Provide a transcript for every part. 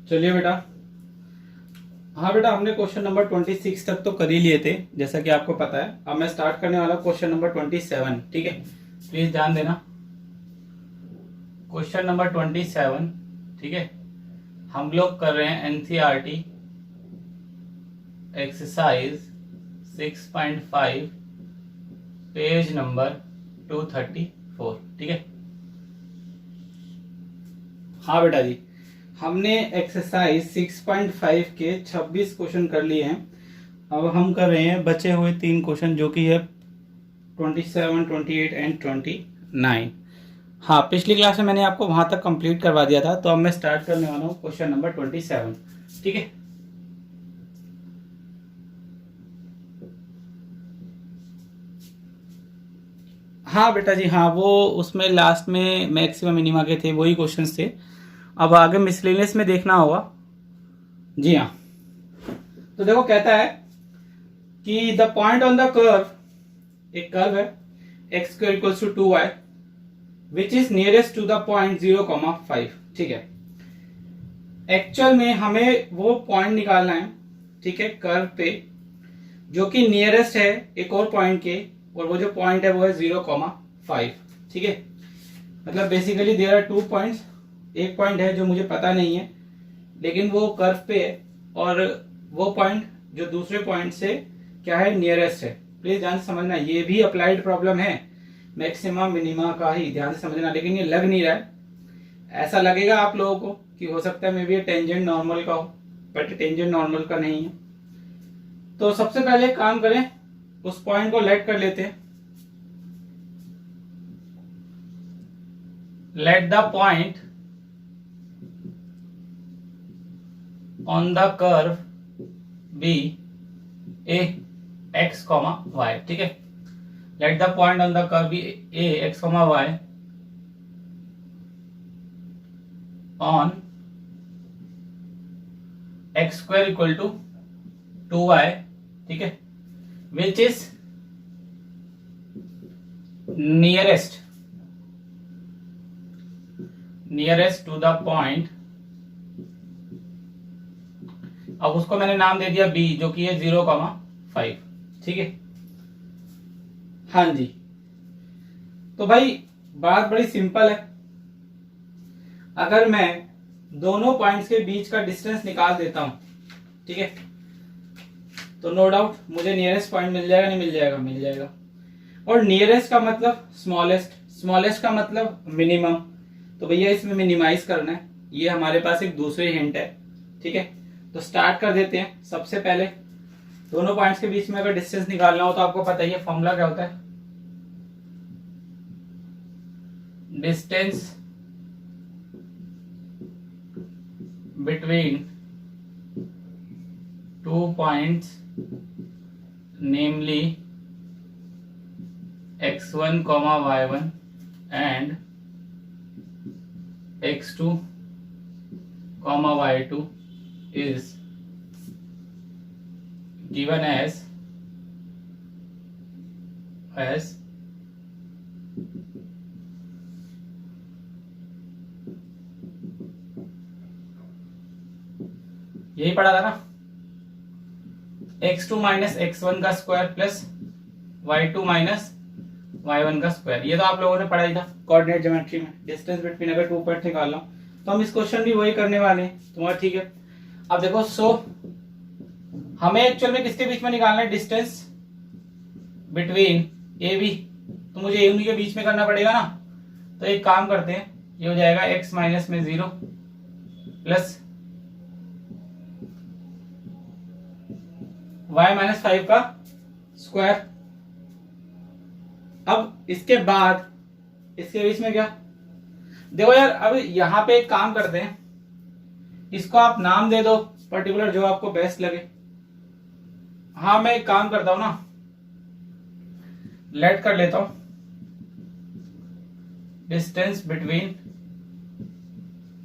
चलिए बेटा। हाँ बेटा, हमने क्वेश्चन नंबर 26 तक तो कर ही लिए थे जैसा कि आपको पता है। अब मैं स्टार्ट करने वाला क्वेश्चन नंबर 27। ठीक है, प्लीज ध्यान देना। Question number 27। ठीक है, हम लोग कर रहे हैं एनसीईआरटी एक्सरसाइज 6.5 पेज नंबर 234। ठीक है, हाँ बेटा जी, हमने एक्सरसाइज 6.5 के 26 क्वेश्चन कर लिए हैं। अब हम कर रहे हैं बचे हुए 3 क्वेश्चन जो कि है 27, 28 एंड 29। हाँ, पिछली क्लास में मैंने आपको वहां तक कंप्लीट करवा दिया था, तो अब मैं स्टार्ट करने वाला हूँ क्वेश्चन नंबर 27। ठीक है, हाँ बेटा जी, हाँ वो उसमें लास्ट में मैक्सिमम मिनिमा के थे, वही क्वेश्चंस थे। अब आगे मिसलेनियस में देखना होगा। जी हाँ, तो देखो कहता है कि the point on the curve, एक कर्व है X square equals to 2y which is nearest to the point 0,5। ठीक है, एक्चुअल में हमें वो पॉइंट निकालना है, ठीक है, कर्व पे जो कि नियरेस्ट है एक और पॉइंट के, और वो जो पॉइंट है वो है 0,5। ठीक है, मतलब बेसिकली देयर आर 2 पॉइंट्स। एक पॉइंट है जो मुझे पता नहीं है लेकिन वो कर्व पे है, और वो पॉइंट जो दूसरे पॉइंट से क्या है, नियरेस्ट है। प्लीज ध्यान से समझना, ये भी अप्लाइड प्रॉब्लम है, मैक्सिमा मिनिमा का ही ध्यान से समझना। लेकिन ये लग नहीं रहा है, ऐसा लगेगा आप लोगों को कि हो सकता है मे बी ये टेंजेंट नॉर्मल का हो, बट टेंजेंट नॉर्मल का नहीं है। तो सबसे पहले एक काम करें, उस पॉइंट को लेट कर लेते हैं। Let the point on the curve be A X comma Y. ठीक है, let the point on the curve be A X comma Y on X square equal to 2y। ठीक है, which is nearest to the point. अब उसको मैंने नाम दे दिया b, जो कि है 0,5। ठीक है, हाँ जी। तो भाई बात बड़ी सिंपल है, अगर मैं दोनों पॉइंट्स के बीच का डिस्टेंस निकाल देता हूं, ठीक है, तो नो डाउट मुझे नियरेस्ट पॉइंट मिल जाएगा, नहीं मिल जाएगा, मिल जाएगा। और नियरेस्ट का मतलब स्मॉलेस्ट, स्मॉलेस्ट का मतलब मिनिमम। तो भैया इसमें मिनिमाइज करना है, ये हमारे पास एक दूसरी हिंट है। ठीक है, तो स्टार्ट कर देते हैं। सबसे पहले दोनों पॉइंट्स के बीच में अगर डिस्टेंस निकालना हो तो आपको पता ही है फॉर्मूला क्या होता है, distance between 2 points namely x1 comma y1 and x2 comma y2 is given as यही पढ़ा था ना, x2 माइनस x1 का square plus y2 minus y1 का स्क्वायर। ये तो आप लोगों ने पढ़ा ही था कोऑर्डिनेट ज्योमेट्री में, डिस्टेंस बिटवीन अगर 2 पॉइंट निकालना हो तो हम इस क्वेश्चन भी वही करने वाले हैं तुम्हारा। ठीक है, अब देखो, सो हमें एक्चुअल में किसके बीच में निकालना है, डिस्टेंस बिटवीन ए बी, तो मुझे ए के बीच में करना पड़ेगा ना। तो एक काम करते हैं, ये हो जाएगा x माइनस में 0 प्लस y माइनस 5 का स्क्वायर। अब इसके बाद इसके बीच में क्या, देखो यार, अब यहां पे एक काम करते हैं, इसको आप नाम दे दो पर्टिकुलर जो आपको बेस्ट लगे। हाँ, मैं एक काम करता हूं ना, लेट कर लेता हूं distance between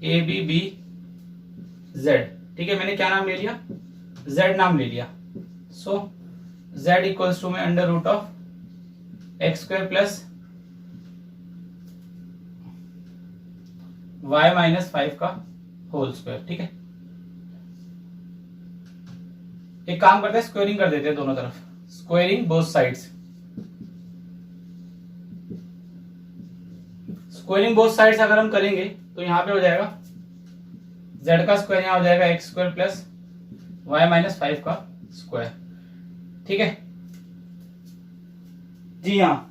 A B B Z. ठीक है, मैंने क्या नाम ले लिया, जेड नाम ले लिया। सो z इक्वल्स टू में under root of X square plus y minus 5 का होल स्क्वायर। ठीक है, एक काम करते हैं, स्क्वायरिंग कर देते हैं दोनों तरफ, squaring both sides. Squaring both sides अगर हम करेंगे तो यहां पे हो जाएगा z का स्क्वायर, यहां हो जाएगा X square plus Y minus 5 का स्क्वायर। ठीक है जी हाँ,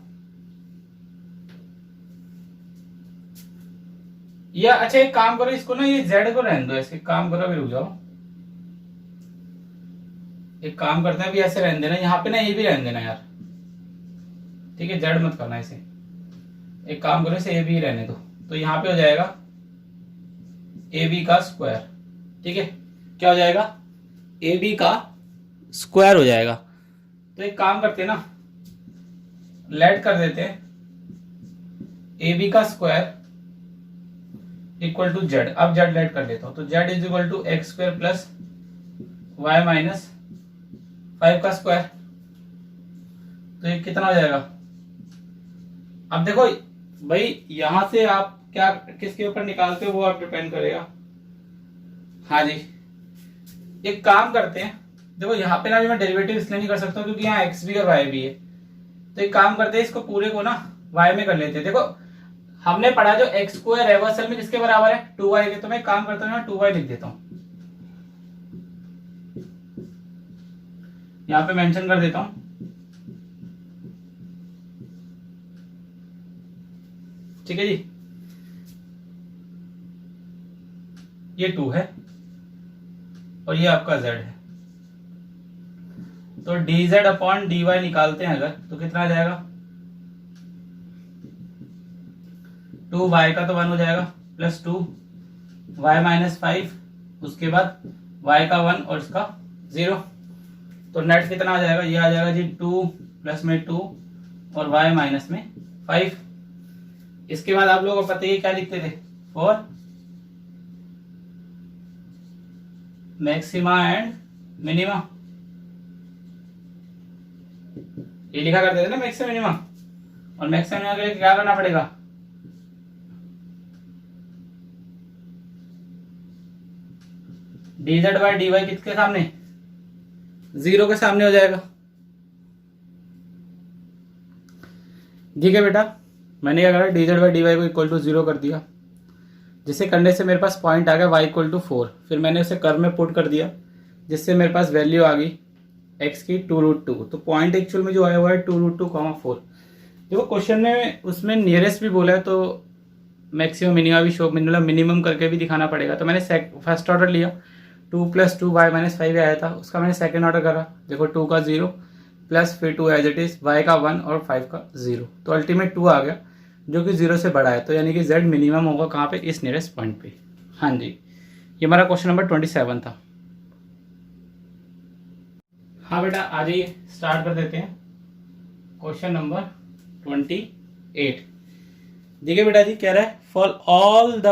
या अच्छा एक काम करो, इसको ना ये z को रहने दो ऐसे, काम करो अभी, रुक जाओ, एक काम करते हैं अभी ऐसे रहने देना, यहाँ पे ना ये भी रहने देना यार, ठीक है, z मत करना इसे, एक काम करो इसे ये भी रहने दो, तो यहाँ पे हो जाएगा ए बी का स्क्वायर। ठीक है, क्या हो जाएगा, ए बी का स्क्वायर हो जाएगा। तो एक काम करते हैं ना, लेट कर देते हैं ए बी का स्क्वायर इक्वल टू जेड। अब जेड लेट कर देता हूं, तो Z is equal to X square plus Y minus 5 का स्क्वायर। तो ये कितना हो जाएगा, अब देखो भाई यहां से आप क्या किसके ऊपर निकालते हो वो आप डिपेंड करेगा। हाँ जी, एक काम करते हैं, देखो यहाँ पे ना मैं डेरिवेटिव इसलिए नहीं कर सकता हूँ क्योंकि यहाँ एक्स भी और वाई भी है, तो एक काम करते हैं इसको पूरे को ना वाई में कर लेते हैं। देखो हमने पढ़ा जो एक्स स्क्वायर है वो असल में किसके बराबर है, 2y के, तो मैं एक काम करता हूँ 2y लिख देता हूँ, यहाँ पे मेंशन कर देता हूँ। ठीक है जी, ये 2 है और ये आपका z है, तो dz अपॉन dy निकालते हैं अगर तो कितना आ जाएगा, 2y का तो 1 हो जाएगा प्लस 2y माइनस 5, उसके बाद y का 1 और इसका 0, तो नेट कितना आ जाएगा, ये आ जाएगा जी 2 प्लस में 2 और y माइनस में 5। इसके बाद आप लोगों को पता है क्या लिखते थे, और मैक्सिमा एंड मिनिमा, ये लिखा करते थे ना मैक्सिमा मिनिमा, और मैक्सिमा मिनिमा के लिए क्या करना पड़ेगा, dz बाय dy किसके सामने, 0 के सामने हो जाएगा। ठीक है बेटा, मैंने क्या करा, dz बाय dy को इक्वल टू 0 कर दिया, जिसे करने से मेरे पास पॉइंट आ गया y इक्वल टू 4, फिर मैंने उसे कर्व में पुट कर दिया जिससे मेरे पास वैल्यू आ गई x की 2√2, तो पॉइंट एक्चुअल में जो आया हुआ है 2√2,4। देखो क्वेश्चन में उसमें नियरेस्ट भी बोला है तो मैक्सिमम मिनिमा भी शो, मिनिमम करके भी दिखाना पड़ेगा, तो मैंने फर्स्ट ऑर्डर लिया, 2 प्लस 2y माइनस 5 आया था, उसका मैंने सेकेंड ऑर्डर करा, देखो 2 का 0 प्लस फिर 2 एज इट इज, y का 1 और 5 का 0, तो अल्टीमेट 2 आ गया जो कि 0 से बड़ा है, तो यानी कि z मिनिमम होगा कहाँ पे, इस नियरेस्ट पॉइंट पे। हाँ जी, ये हमारा क्वेश्चन नंबर 27 था। हाँ बेटा आ जाइए, स्टार्ट कर देते हैं क्वेश्चन नंबर 28। देखिए बेटा जी, कह रहा है for all the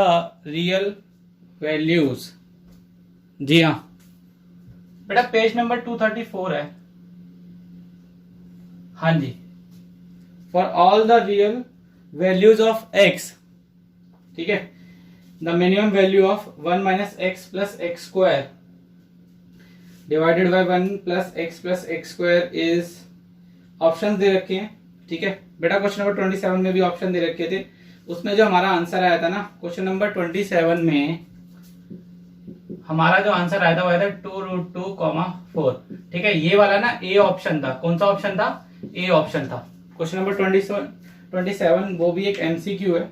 real values. जी हाँ बेटा, पेज नंबर 234 है। हाँ जी, for all the real values of x, ठीक है, the minimum value of 1 minus x plus x square divided by 1 plus x square is, option दे रखे हैं। ठीक है बेटा, क्वेश्चन नंबर 27 में भी ऑप्शन दे रखे थे, उसमें जो हमारा आंसर आया था ना क्वेश्चन नंबर 27 में, हमारा जो आंसर आया था वो आया था 2√2,4। ठीक है, ये वाला ना ए ऑप्शन था, कौन सा ऑप्शन था, ए ऑप्शन था। क्वेश्चन नंबर 27 वो भी एक एमसीक्यू है,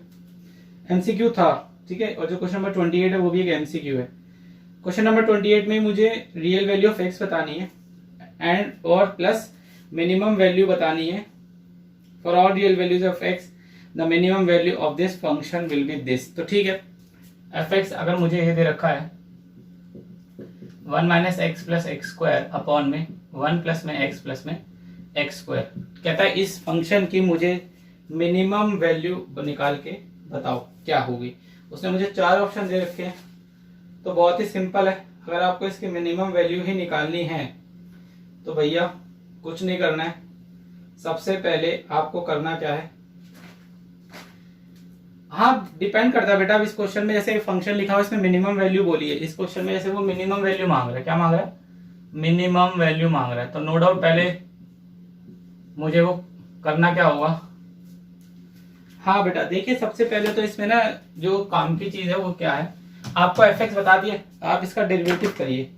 एमसीक्यू था। ठीक है, और जो क्वेश्चन नंबर 28 है वो भी एक एमसीक्यू है। क्वेश्चन नंबर 28 में मुझे रियल वैल्यू ऑफ एक्स बतानी है एंड और प्लस मिनिमम वैल्यू बतानी है। For all real values of x the minimum value of this function will be this. तो ठीक है, एफ एक्स अगर मुझे ये दे रखा है 1 minus x plus x square upon में 1 प्लस में एक्स स्क्वायर, कहता है इस फंक्शन की मुझे मिनिमम वैल्यू निकाल के बताओ क्या होगी। उसने मुझे 4 ऑप्शन दे रखे हैं, तो बहुत ही सिंपल है, अगर आपको इसकी मिनिमम वैल्यू ही निकालनी है तो भैया कुछ नहीं करना है, सबसे पहले आपको करना क्या है, हाँ डिपेंड करता है बेटा। अब इस क्वेश्चन में जैसे फंक्शन लिखा हुआ है इसमें मिनिमम वैल्यू बोली है, इस क्वेश्चन में जैसे वो मिनिमम वैल्यू मांग रहा है, क्या मांग रहा है, मिनिमम वैल्यू मांग रहा है, तो नो डाउट पहले मुझे वो करना क्या होगा। हाँ बेटा देखिए, सबसे पहले तो इसमें ना जो काम की चीज है वो क्या है, आपको एफ बता दिए, आप इसका डेरिवेटिव करिए।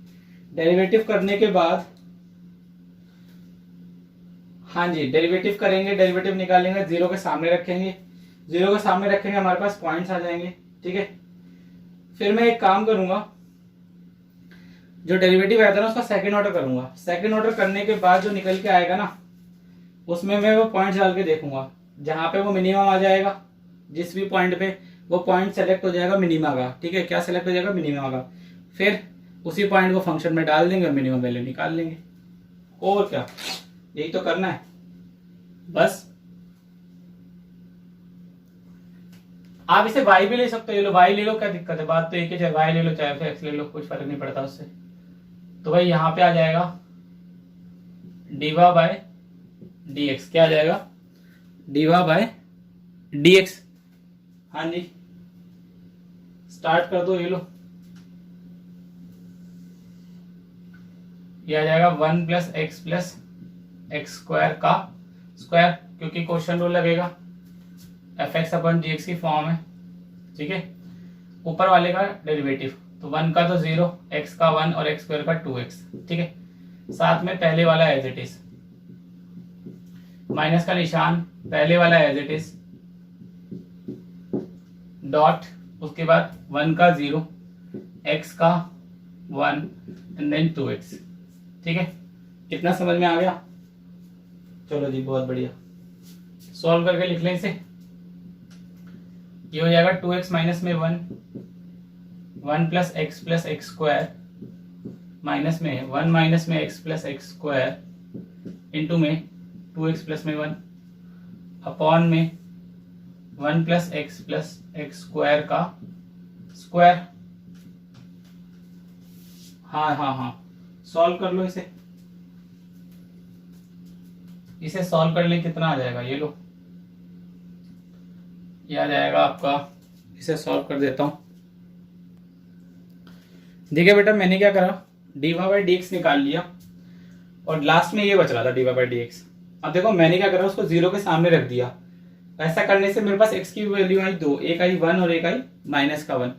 डेरिवेटिव करने के बाद, हाँ जी डेरिवेटिव करेंगे, डेरिवेटिव निकालेंगे, जीरो के सामने रखेंगे, जीरो के सामने रखेंगे, हमारे पास पॉइंट्स आ जाएंगे। ठीक है, फिर मैं एक काम करूंगा, जो डेरिवेटिव आया था ना उसका सेकंड ऑर्डर करूंगा। सेकंड ऑर्डर करने के बाद जो निकल के आएगा ना, उसमें मैं वो पॉइंट्स डाल के देखूंगा, जहां पे वो मिनिमम आ जाएगा, जिस भी पॉइंट पे वो पॉइंट सेलेक्ट हो जाएगा मिनिमा का। ठीक है, क्या सेलेक्ट हो जाएगा, मिनिमा का। फिर उसी पॉइंट को फंक्शन में डाल देंगे और मिनिमम वैल्यू निकाल लेंगे। और क्या, यही तो करना है बस। आप इसे y भी ले सकते हो, ये लो y ले लो, क्या दिक्कत है, बात तो एक ही है, y ले लो चाहे फिर x ले लो, कुछ फर्क नहीं पड़ता उससे। तो भाई यहाँ पे आ जाएगा डीवा बाय dx, क्या आ जाएगा, डीवा बाय dx। हाँ जी स्टार्ट कर दो, ये लो, ये आ जाएगा 1 प्लस एक्स स्क्वायर का स्क्वायर, क्योंकि क्वेश्चन रूल लगेगा, एफ एक्स अपन जी एक्स की फॉर्म है। ठीक है, ऊपर वाले का डेरिवेटिव, तो 1 का तो 0, x का 1 और एक्स स्क्वायर का 2x। ठीक है, साथ में पहले वाला एज इट इज, माइनस का निशान, पहले वाला एज इट इज, डॉट, उसके बाद 1 का 0, x का 1 एंड देन 2x। ठीक है, कितना समझ में आ गया, चलो जी बहुत बढ़िया। सॉल्व करके लिख लें इसे, ये हो जाएगा 2x माइनस में 1 प्लस एक्स स्क्वायर, माइनस में 1 माइनस में एक्स स्क्वायर, इंटू में 2x प्लस में 1, अपॉन में 1 प्लस एक्स स्क्वायर का स्क्वायर। हाँ सॉल्व कर लो इसे, सॉल्व कर ले, कितना आ जाएगा, ये लो, ये आ जाएगा आपका, इसे सॉल्व कर देता हूं। देखिए बेटा मैंने क्या करा, डीवा बाई डी एक्स निकाल लिया और लास्ट में ये बच रहा था डीवा बाई डी एक्स। अब देखो मैंने क्या करा, उसको जीरो के सामने रख दिया। ऐसा करने से मेरे पास एक्स की वैल्यू आई 2, एक आई 1 और एक आई माइनस का 1।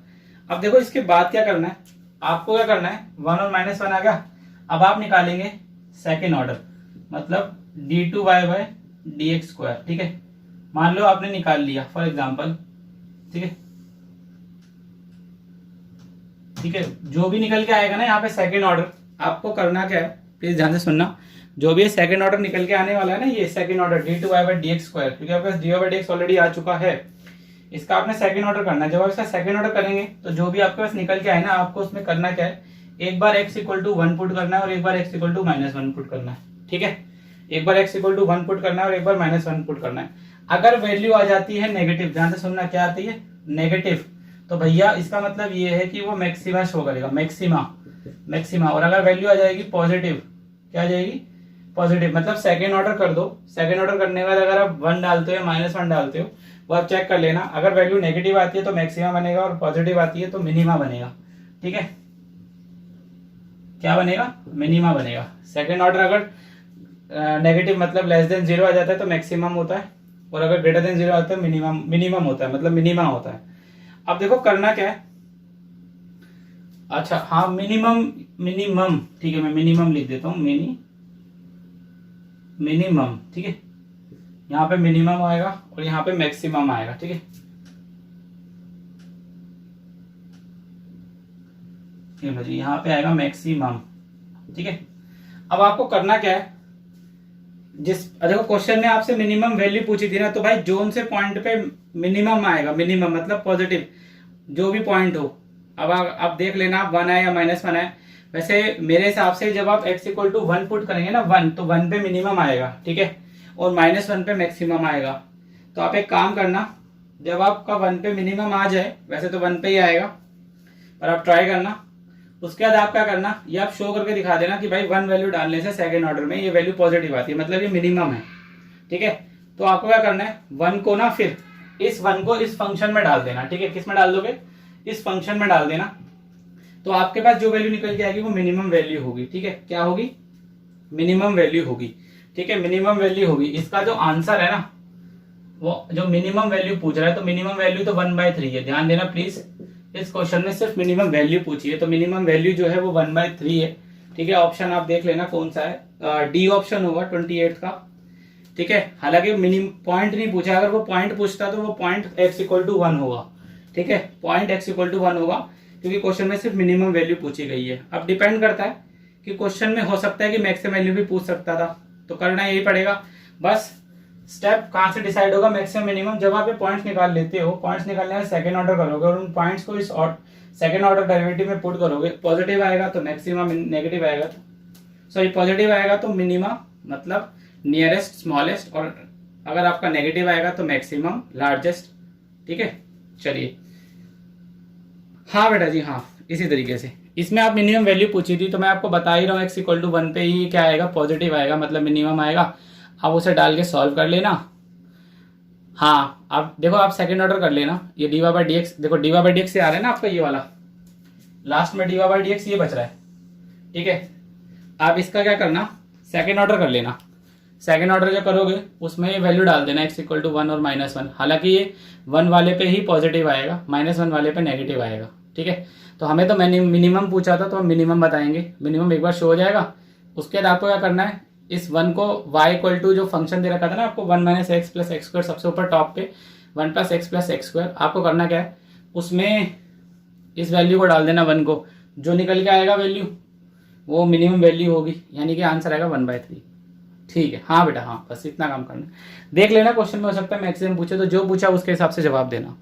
अब देखो इसके बाद क्या करना है, आपको क्या करना है, 1 और माइनस 1 आ गया। अब आप निकालेंगे सेकेंड ऑर्डर, मतलब d2y by D X square. ठीक है, मान लो आपने निकाल लिया फॉर एग्जाम्पल। ठीक है, जो भी निकल के आएगा ना यहाँ पे सेकेंड ऑर्डर, आपको करना क्या है, प्लीज ध्यान से सुनना, जो भी सेकेंड ऑर्डर निकल के आने वाला है ना, ये second order d2y by D X square, क्योंकि आपके पास dy बाय dx ऑलरेडी आ चुका है, इसका आपने सेकेंड ऑर्डर करना है। जब आप इसका सेकेंड ऑर्डर करेंगे तो जो भी आपके पास निकल के आए ना, आपको उसमें करना क्या है, एक बार x इक्वल टू 1 पुट करना है और एक बार x equal to minus 1 put करना है। ठीक है, एक बार x इक्वल टू 1 पुट करना है और एक बार माइनस 1 पुट करना है। अगर वैल्यू आ जाती है नेगेटिव, ध्यान से सुनना, क्या आती है, नेगेटिव, तो भैया इसका मतलब ये है कि वो मैक्सिमा शो करेगा, मैक्सिमा। और अगर वैल्यू आ जाएगी पॉजिटिव, क्या आ जाएगी, पॉजिटिव, मतलब सेकेंड ऑर्डर कर दो। सेकेंड ऑर्डर करने के बाद अगर आप 1 डालते हो या माइनस 1 डालते हो, वो आप चेक कर लेना। अगर वैल्यू नेगेटिव आती है तो मैक्सिमा बनेगा और पॉजिटिव आती है तो मिनिमा बनेगा। ठीक है, क्या बनेगा, मिनिमा बनेगा। सेकेंड ऑर्डर अगर नेगेटिव मतलब लेस देन 0 आ जाता है तो मैक्सिमम होता है, और अगर ग्रेटर देन 0 आता है मिनिमम होता है, मतलब मिनिमा होता है। अब देखो करना क्या है, अच्छा हाँ मिनिमम, ठीक है मैं मिनिमम लिख देता हूं, मिनिमम। ठीक है, यहाँ पे मिनिमम आएगा और यहाँ पे मैक्सिमम आएगा। ठीक है, यहाँ पे आएगा मैक्सिमम। ठीक है, अब आपको करना क्या है, देखो क्वेश्चन में आपसे मिनिमम वैल्यू पूछी थी ना, तो भाई जोन से पॉइंट पे मिनिमम आएगा, मिनिमम मतलब पॉजिटिव जो भी पॉइंट हो। अब आप देख लेना, 1 है या माइनस 1 है। वैसे मेरे हिसाब से जब आप x इक्वल टू 1 पुट करेंगे ना, 1 तो 1 पे मिनिमम आएगा। ठीक है, और माइनस 1 पे मैक्सिमम आएगा। तो आप एक काम करना, जब आपका 1 पे मिनिमम आ जाए, वैसे तो 1 पे ही आएगा पर आप ट्राई करना, उसके बाद आप क्या करना, ये आप शो करके दिखा देना कि भाई 1 वैल्यू डालने से सेकेंड ऑर्डर में ये वैल्यू पॉजिटिव आती है, मतलब ये मिनिमम है। ठीक है, तो आपको क्या करना है, 1 को ना, फिर इस 1 को इस फंक्शन में डाल देना। ठीक है, किस में डाल दोगे, इस फंक्शन में डाल देना। तो आपके पास जो वैल्यू निकल के आएगी वो मिनिमम वैल्यू होगी। ठीक है, क्या होगी? मिनिमम वैल्यू होगी। ठीक है, मिनिमम वैल्यू होगी। इसका जो आंसर है ना, वो जो मिनिमम वैल्यू पूछ रहा है, तो मिनिमम वैल्यू तो 1/3 है। ध्यान देना प्लीज, इस क्वेश्चन में सिर्फ मिनिमम वैल्यू पूछी है, तो मिनिमम वैल्यू जो है वो 1/3 है। ठीक है, ऑप्शन आप देख लेना कौन सा है, डी ऑप्शन होगा 28 का। ठीक है, हालांकि मिनिमम पॉइंट नहीं पूछा, अगर वो पॉइंट पूछता तो वो पॉइंट x=1 होगा। ठीक है, पॉइंट x=1 होगा, क्योंकि क्वेश्चन में सिर्फ मिनिमम वैल्यू पूछी गई है। अब डिपेंड करता है कि क्वेश्चन में हो सकता है कि मैक्सिमम वैल्यू भी पूछ सकता था, तो करना यही पड़ेगा। बस स्टेप कहां से डिसाइड होगा मैक्सिमम मिनिमम, जब आप ये पॉइंट्स निकाल लेते हो, पॉइंट्स निकालने में सेकंड ऑर्डर करोगे और उन पॉइंट्स को इस सेकंड ऑर्डर डेरिवेटिव में पुट करोगे, पॉजिटिव आएगा तो मैक्सिमम, नेगेटिव आएगा तो सॉरी पॉजिटिव आएगा तो मिनिमा, मतलब नियरेस्ट स्मॉलेस्ट, और अगर आपका नेगेटिव आएगा तो मैक्सिमम लार्जेस्ट। ठीक है, चलिए। हाँ बेटा जी, हाँ, इसी तरीके से इसमें आप मिनिमम वैल्यू पूछी थी, तो मैं आपको बता ही रहा हूँ x=1 पे ही क्या आएगा, पॉजिटिव आएगा, मतलब मिनिमम आएगा। आप उसे डाल के सॉल्व कर लेना। हाँ, आप देखो, आप सेकंड ऑर्डर कर लेना। ये dy/dx, देखो dy/dx से आ रहा है ना आपका ये वाला, लास्ट में dy/dx ये बच रहा है। ठीक है, आप इसका क्या करना, सेकंड ऑर्डर कर लेना। सेकंड ऑर्डर जो करोगे उसमें वैल्यू डाल देना x=1 और -1। हालांकि ये 1 वाले पे ही पॉजिटिव आएगा, -1 वाले पे नेगेटिव आएगा। ठीक है, तो हमें तो मैंने मिनिमम पूछा था, तो हम मिनिमम बताएंगे। मिनिमम एक बार शो हो जाएगा, उसके बाद आपको क्या करना है, इस 1 को y= जो फंक्शन दे रखा था ना आपको, 1 - x + x² सबसे ऊपर टॉप पे 1 + x + x², आपको करना क्या है, उसमें इस वैल्यू को डाल देना 1 को, जो निकल के आएगा वैल्यू वो मिनिमम वैल्यू होगी, यानी कि आंसर आएगा 1/3। ठीक है, हाँ बेटा, हाँ, बस इतना काम करना। देख लेना क्वेश्चन में हो सकता है मैक्सिमम पूछे, तो जो पूछा उसके हिसाब से जवाब देना।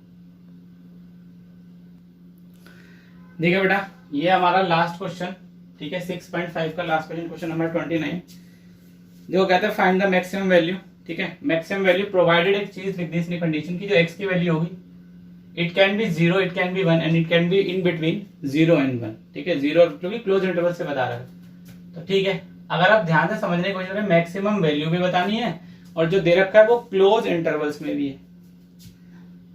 देखिए बेटा, ये हमारा लास्ट क्वेश्चन। ठीक है, 6.5 का लास्ट क्वेश्चन, क्वेश्चन नंबर 29। जो कहते हैं फाइंड द मैक्सिमम वैल्यू। ठीक है, मैक्सिमम वैल्यू प्रोवाइडेड एक चीज लिख दी इसने कंडीशन की, जो x की वैल्यू होगी, it can B 0, it can B 1 and it can be in between 0 and 1। ठीक है, 0 क्योंकि क्लोज इंटरवल से बता रहा है, तो ठीक है। अगर आप ध्यान से समझने की कोशिश करें, मैक्सिमम वैल्यू भी बतानी है और जो दे रखा है वो क्लोज इंटरवल्स में भी है।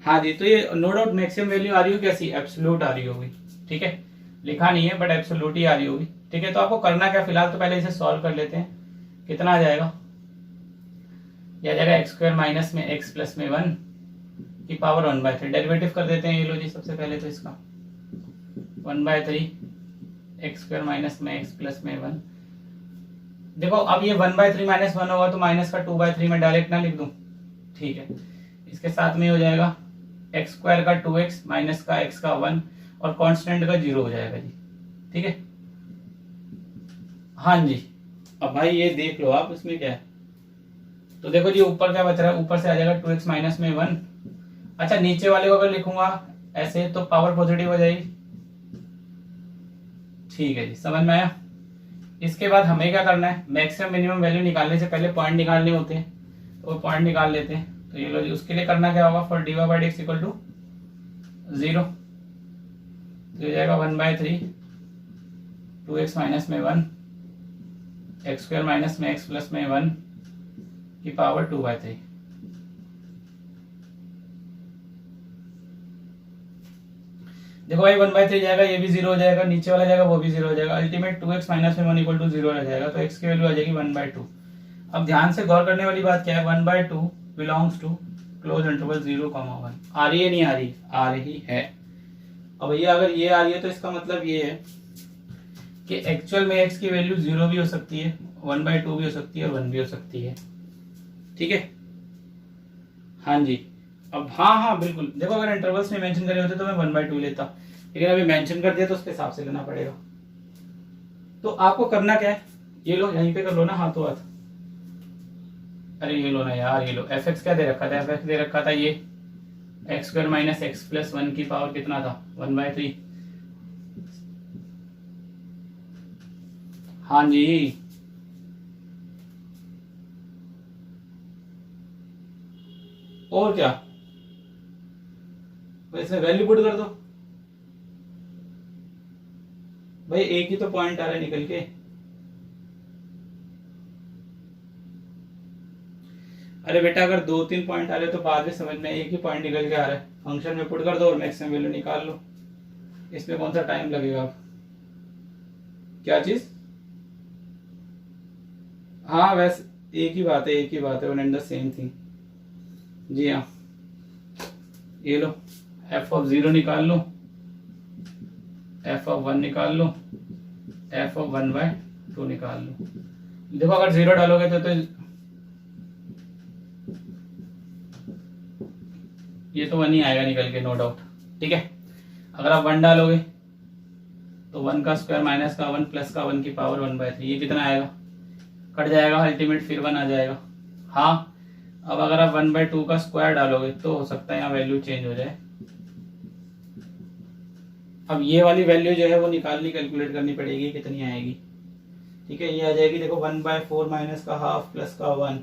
हाँ जी, तो ये नो डाउट मैक्सिमम वैल्यू आ रही होगी कैसी, एब्सोल्यूट आ रही होगी। ठीक है, लिखा नहीं है बट एब्सोल्यूट ही आ रही होगी। ठीक है, तो आपको करना क्या, फिलहाल तो पहले इसे सॉल्व कर लेते हैं। कितना आ जाएगा, यह आ जाएगा x² - में x + में 1 की पावर 1/3। डेरिवेटिव कर देते हैं, ये लो जी, सबसे पहले तो इसका 1/3 x² - में x + में 1। देखो अब ये 1/3 - 1 होगा तो माइनस का 2/3 में डायरेक्ट ना लिख दूं। ठीक है, इसके साथ में हो जाएगा x² का 2x माइनस का x का 1 और कांस्टेंट का 0 हो जाएगा जी। ठीक है, हाँ जी। अब भाई ये देख लो आप, इसमें क्या है, तो देखो जी ऊपर क्या बच रहा है, ऊपर से आ जाएगा 2x - में 1। अच्छा, नीचे वाले को अगर लिखूंगा ऐसे तो पावर पॉजिटिव हो जाएगी। ठीक है जी, समझ में आया। इसके बाद हमें क्या करना है, मैक्सिमम मिनिमम वैल्यू निकालने से पहले पॉइंट निकालने होते हैं, तो वो पॉइंट निकाल लेते हैं। तो ये लो जी, उसके लिए करना क्या होगा, फॉर dy/dx = 0, तो हो जाएगा 1/3 2x - में 1 x² - में x + में 1 की पावर 2/3। देखो भाई 1/3 जाएगा, ये भी 0 हो जाएगा, नीचे वाला जाएगा वो भी 0 हो जाएगा, अल्टीमेट 2x - में 1 = 0 रह जाएगा, तो x की वैल्यू आ जाएगी 1/2। अब ध्यान से गौर करने वाली बात क्या है, 1/2 बिलोंग्स टू क्लोज इंटरवल 0, 1। आ रही है नहीं आ रही, आ रही है। अब भैया अगर ये आ रही है तो इसका मतलब ये है कि एक्चुअल में x की वैल्यू 0 भी हो सकती है, 1/2 भी हो सकती है और 1 भी हो सकती है। ठीक है, हाँ जी। अब हाँ बिल्कुल, देखो अगर इंटरवल्स में मेंशन करे होते तो मैं 1/2 लेता, लेकिन अभी मेंशन कर दिया तो उसके हिसाब से लेना पड़ेगा। तो आपको करना क्या है, ये लो यहीं पे कर लो ना हाथों हाथ। अरे ये लो ना यार, ये लो fx क्या दे रखा था, fx दे रखा था ये x² - x + 1 की पावर कितना था, 1/3। हाँ जी, और क्या, वैसे वैल्यू पुट कर दो भाई, एक ही तो पॉइंट आ रहा है निकल के। अरे बेटा अगर 2-3 पॉइंट आ रहे तो बाद में समझ में, एक ही पॉइंट निकल के आ रहा है, फंक्शन में पुट कर दो और मैक्सिमम वैल्यू निकाल लो, इसमें कौन सा टाइम लगेगा। क्या चीज? हाँ वैसे एक ही बात है, एक ही बात है, one and the same thing. जी हाँ, ये लो एफ ऑफ 0 निकाल लो, एफ ऑफ 1 निकाल लो, एफ ऑफ 1/2 निकाल लो। देखो अगर 0 डालोगे तो ये तो 1 ही आएगा निकल के, नो डाउट। ठीक है, अगर आप 1 डालोगे तो 1 का स्क्वायर माइनस का 1 प्लस का 1 की पावर 1/3, ये कितना आएगा? कट जाएगा, अल्टीमेट फिर 1 आ जाएगा। हाँ, अब अगर आप 1/2 का स्क्वायर डालोगे तो हो सकता है यहाँ वैल्यू चेंज हो जाए। अब ये वाली वैल्यू जो है वो निकालनी, कैलकुलेट करनी पड़ेगी, कितनी आएगी। ठीक है, ये आ जाएगी, देखो 1/4 माइनस का हाफ प्लस का 1,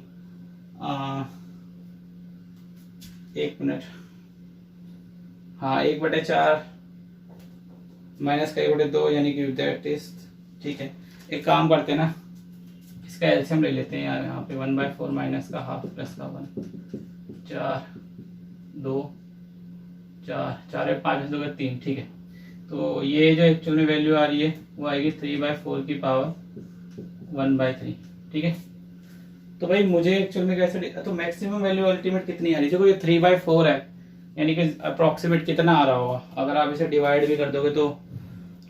1 मिनट, हाँ 1/4 माइनस का 1/2 यानी कि दैट इज। ठीक है, एक काम करते हैं ना, इसका एलसीएम ले लेते हैं यार। यहाँ पे 1/4 माइनस का हाफ प्लस का 1, 4 2 4 4 5 2 3। ठीक है, तो ये जो एक्चुअल में वैल्यू आ रही है वो आएगी 3/4 की पावर 1/3। ठीक है, तो भाई मुझे एक्चुअल में कैसे, तो मैक्सिमम वैल्यू अल्टीमेट कितनी आ रही है? देखो ये 3/4 है, यानी कि अप्रोक्सीमेट कितना आ रहा होगा? अगर आप इसे डिवाइड भी कर दोगे तो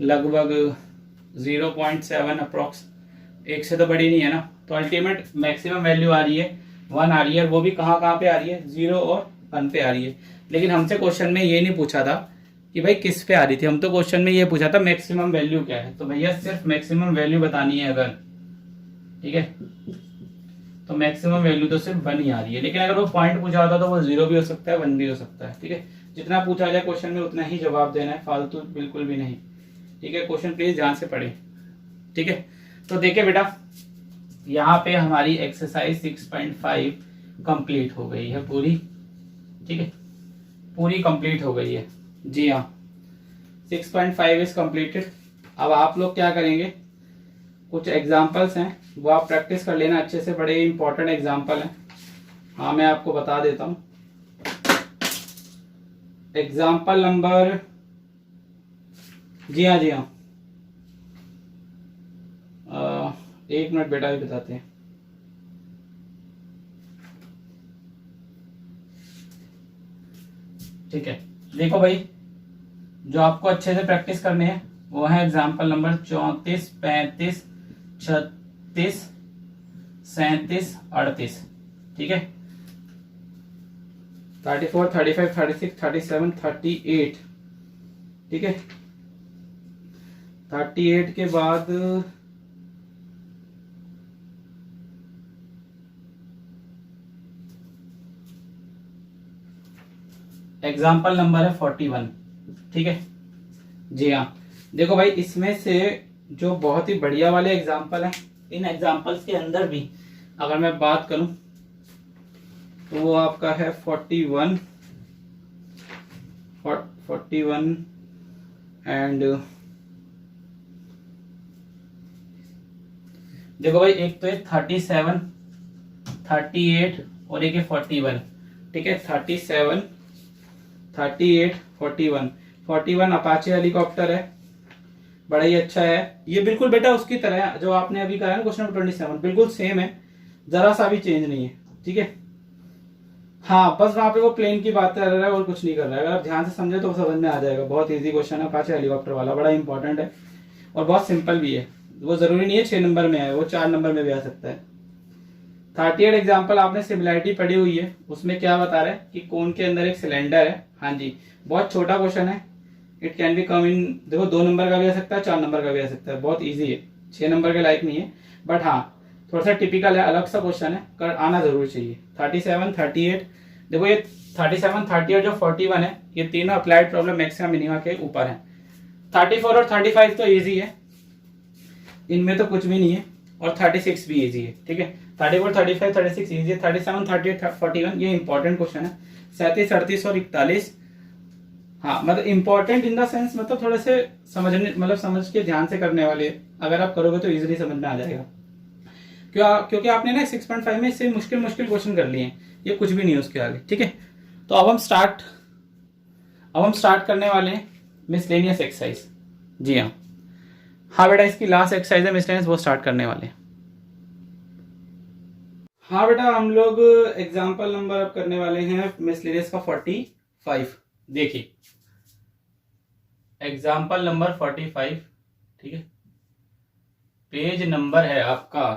लगभग 0.7 अप्रोक्स, 1 से तो बड़ी नहीं है ना। तो अल्टीमेट मैक्सिमम वैल्यू आ रही है 1 आ रही है, और वो भी कहाँ कहाँ पे आ रही है? 0 और 1 पे आ रही है। लेकिन हमसे क्वेश्चन में ये नहीं पूछा था कि भाई किस पे आ रही थी, हम तो क्वेश्चन में ये पूछा था मैक्सिमम वैल्यू क्या है। तो भैया सिर्फ मैक्सिमम वैल्यू बतानी है अगर, ठीक है, तो मैक्सिमम वैल्यू तो सिर्फ 1 ही आ रही है। लेकिन अगर वो पॉइंट पूछा होता तो वो 0 भी हो सकता है, 1 भी हो सकता है। ठीक है, जितना पूछा जाए क्वेश्चन में उतना ही जवाब देना है, फालतू बिल्कुल भी नहीं। ठीक है, क्वेश्चन प्लीज ध्यान से पढ़े। ठीक है, तो देखिए बेटा, यहाँ पे हमारी एक्सरसाइज 6.5 कंप्लीट हो गई है पूरी। ठीक है, पूरी कंप्लीट हो गई है। जी हाँ, 6.5 इज कंप्लीटेड। अब आप लोग क्या करेंगे, कुछ एग्जाम्पल्स हैं वो आप प्रैक्टिस कर लेना अच्छे से, बड़े इंपॉर्टेंट एग्जाम्पल हैं। हाँ मैं आपको बता देता हूँ। एग्जाम्पल नंबर, जी हाँ जी हाँ, 1 मिनट बेटा भी बताते हैं। ठीक है, देखो भाई, जो आपको अच्छे से प्रैक्टिस करने हैं वो है एग्जाम्पल नंबर 34, 35, 36, 37, 38। ठीक है, 34, 35, 36, 37, 38। ठीक है, 38 के बाद एग्जाम्पल नंबर है 41। ठीक है, जी हाँ, देखो भाई, इसमें से जो बहुत ही बढ़िया वाले एग्जाम्पल हैं, इन एग्जाम्पल्स के अंदर भी अगर मैं बात करूं तो वो आपका है 41 एंड देखो भाई, एक तो है 37, 38 और एक है 41। ठीक है, 37, 38, 41। 41 अपाचे हेलीकॉप्टर है, बड़ा ही अच्छा है। ये बिल्कुल बेटा उसकी तरह है जो आपने अभी कहा है ना, क्वेश्चन नंबर 27, बिल्कुल सेम है, जरा सा भी चेंज नहीं है। ठीक है, हाँ बस वहां पे वो प्लेन की बात कर रहा है और कुछ नहीं कर रहा है। अगर आप ध्यान से समझे तो समझ में आ जाएगा। बहुत इजी क्वेश्चन है, अपाचे हेलीकॉप्टर वाला, बड़ा इंपॉर्टेंट है और बहुत सिंपल भी है। वो जरूरी नहीं है 6 नंबर में आए, वो 4 नंबर में भी आ सकता है। 38 एग्जाम्पल आपने सिमिलैरिटी पढ़ी हुई है, उसमें क्या बता रहा है कि कोन के अंदर एक सिलेंडर है। हाँ जी, बहुत छोटा क्वेश्चन है। इट कैन बी कम इन, देखो 2 नंबर का भी आ सकता है, 4 नंबर का भी आ सकता है, बहुत इजी है, 6 नंबर के लायक नहीं है, बट हाँ थोड़ा सा टिपिकल है, अलग सा क्वेश्चन है, कर आना जरूर चाहिए। 37, 38, देखो ये 37, 38 जो 41 है, ये तीनों अप्लाइड प्रॉब्लम मैक्सिमम मिनिमा के ऊपर है। 34 और 35 तो इजी है, इनमें तो कुछ भी नहीं है, और 36 भी इजी है। ठीक है, 34, 35, 36 इजी है। 37, 38, 41 ये इंपॉर्टेंट क्वेश्चन है। 37, 38 और 41, हाँ मतलब इंपॉर्टेंट इन द सेंस, मतलब थोड़े से समझने, मतलब समझ के ध्यान से करने वाले, अगर आप करोगे तो इजीली समझ में आ जाएगा। क्योंकि आपने ना 6.5 में इससे मुश्किल मुश्किल क्वेश्चन कर लिए हैं, ये कुछ भी नहीं है उसके आगे। ठीक है, तो अब हम स्टार्ट करने वाले हैं मिसलेनियस एक्सरसाइज। जी हाँ, हाँ बेटा, इसकी लास्ट एक्सरसाइज है मिसलेनियस, वो स्टार्ट करने वाले हैं। हाँ बेटा, हम लोग एग्जाम्पल नंबर अब करने वाले हैं मिसलेनियस का 45। देखिए एग्जाम्पल नंबर 45, ठीक है, पेज नंबर है आपका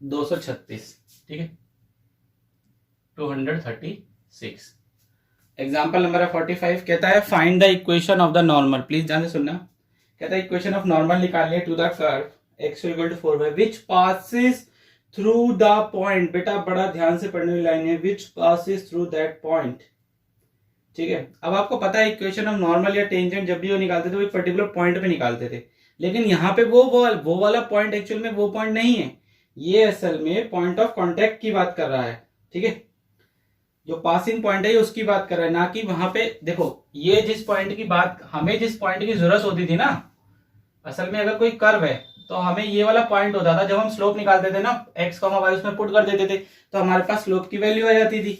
236, ठीक है, 236। एग्जाम्पल नंबर है 45। कहता है find the equation of the normal, please ध्यान से सुनना। कहता है इक्वेशन ऑफ नॉर्मल निकालिए to the curve x = 4y which passes through the point. बेटा बड़ा ध्यान से पढ़ने वाली लाइन है, which passes through that point, ठीक है। अब आपको पता है इक्वेशन ऑफ नॉर्मल या टेंजेंट जब भी वो निकालते थे वो एक पर्टिकुलर पॉइंट पे निकालते थे, लेकिन यहाँ पे वो वाला पॉइंट एक्चुअल में वो पॉइंट नहीं है, ये असल में पॉइंट ऑफ कॉन्टेक्ट की बात कर रहा है, ठीक है। जो पासिंग पॉइंट है उसकी बात कर रहा है, ना कि वहां पे देखो ये जिस पॉइंट की बात, हमें जिस पॉइंट की जरूरत होती थी ना, असल में अगर कोई कर्व है तो हमें ये वाला पॉइंट होता था, जब हम स्लोप निकालते थे ना x, y उसमें पुट कर देते थे तो हमारे पास स्लोप की वैल्यू आ जाती थी।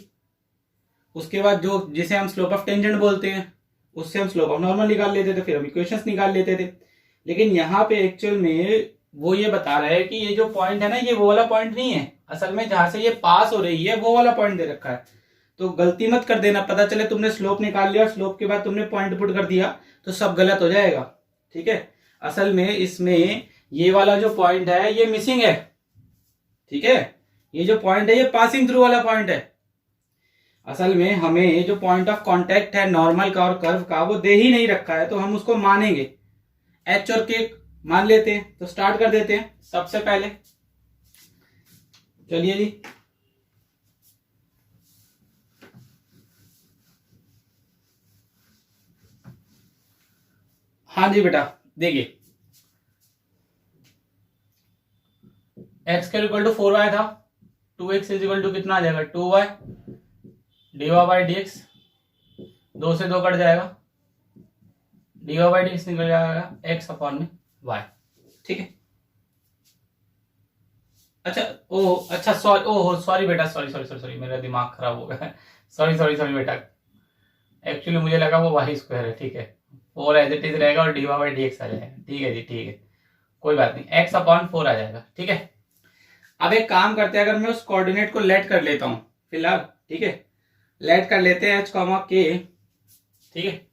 उसके बाद जो जिसे हम स्लोप ऑफ टेंजेंट बोलते हैं उससे हम स्लोप ऑफ नॉर्मल निकाल लेते थे, फिर हम इक्वेशंस निकाल लेते थे। लेकिन यहाँ पे एक्चुअल में वो ये बता रहा है कि ये जो पॉइंट है ना ये वो वाला पॉइंट नहीं है, असल में जहां से ये पास हो रही है वो वाला पॉइंट दे रखा है। तो गलती मत कर देना, पता चले तुमने स्लोप निकाल लिया और स्लोप के बाद तुमने पॉइंट पुट कर दिया तो सब गलत हो जाएगा, ठीक है। असल में इसमें ये वाला जो पॉइंट है ये मिसिंग है, ठीक है। ये जो पॉइंट है ये पासिंग थ्रू वाला पॉइंट है। असल में हमें जो पॉइंट ऑफ कांटेक्ट है नॉर्मल का और कर्व का वो दे ही नहीं रखा है, तो हम उसको मानेंगे, एच और के मान लेते हैं। तो स्टार्ट कर देते हैं सबसे पहले, चलिए जी। हाँ जी बेटा, देखिए x के इक्वल टू 4y था, 2x इज इक्वल टू कितना आ जाएगा 2y, dy बाई dx 2 से 2 कट जाएगा, dy बाई dx निकल जाएगा x अपॉन में y, ठीक है। अच्छा अच्छा सॉरी बेटा, सॉरी मेरा दिमाग खराब हो गया, सॉरी बेटा, एक्चुअली मुझे लगा वो y स्क्वायर है, ठीक है, 4 एज इट इज रहेगा और dy बाई dx आ जाएगा, ठीक है जी, ठीक है, कोई बात नहीं, x अपॉन 4 आ जाएगा, ठीक है। अब एक काम करते हैं, अगर मैं उस कोऑर्डिनेट को लेट कर लेता हूं फिलहाल, ठीक है, लेट कर लेते हैं h, k, ठीक है।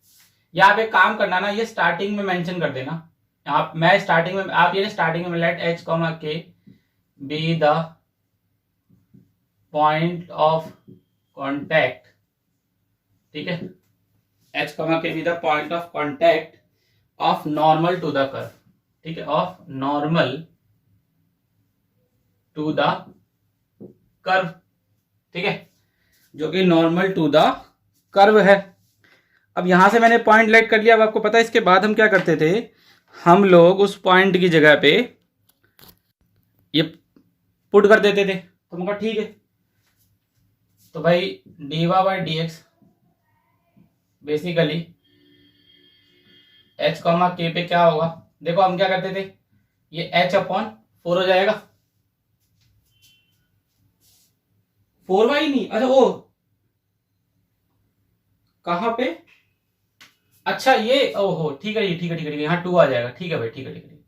या आप एक काम करना ना, ये स्टार्टिंग में मेंशन कर देना, आप मैं स्टार्टिंग में, आप ये स्टार्टिंग में let h, k be the point of contact, ठीक है, h, k be the point of contact of normal to the curve, ठीक है, of normal to the curve, ठीक है, जो कि नॉर्मल टू द कर्व है। अब यहां से मैंने पॉइंट लेट कर लिया। अब आपको पता है इसके बाद हम क्या करते थे, हम लोग उस पॉइंट की जगह पे ये पुट कर देते थे, तो मैं कहा ठीक है, तो भाई dy by dx basically h, k पे क्या होगा, देखो हम क्या करते थे, ये h अपॉन 4 हो जाएगा, 4y नहीं, अच्छा ओ कहां पे, अच्छा ये ओहो ठीक है, ठीक है, यहाँ 2 आ जाएगा, ठीक है भाई, ठीक है,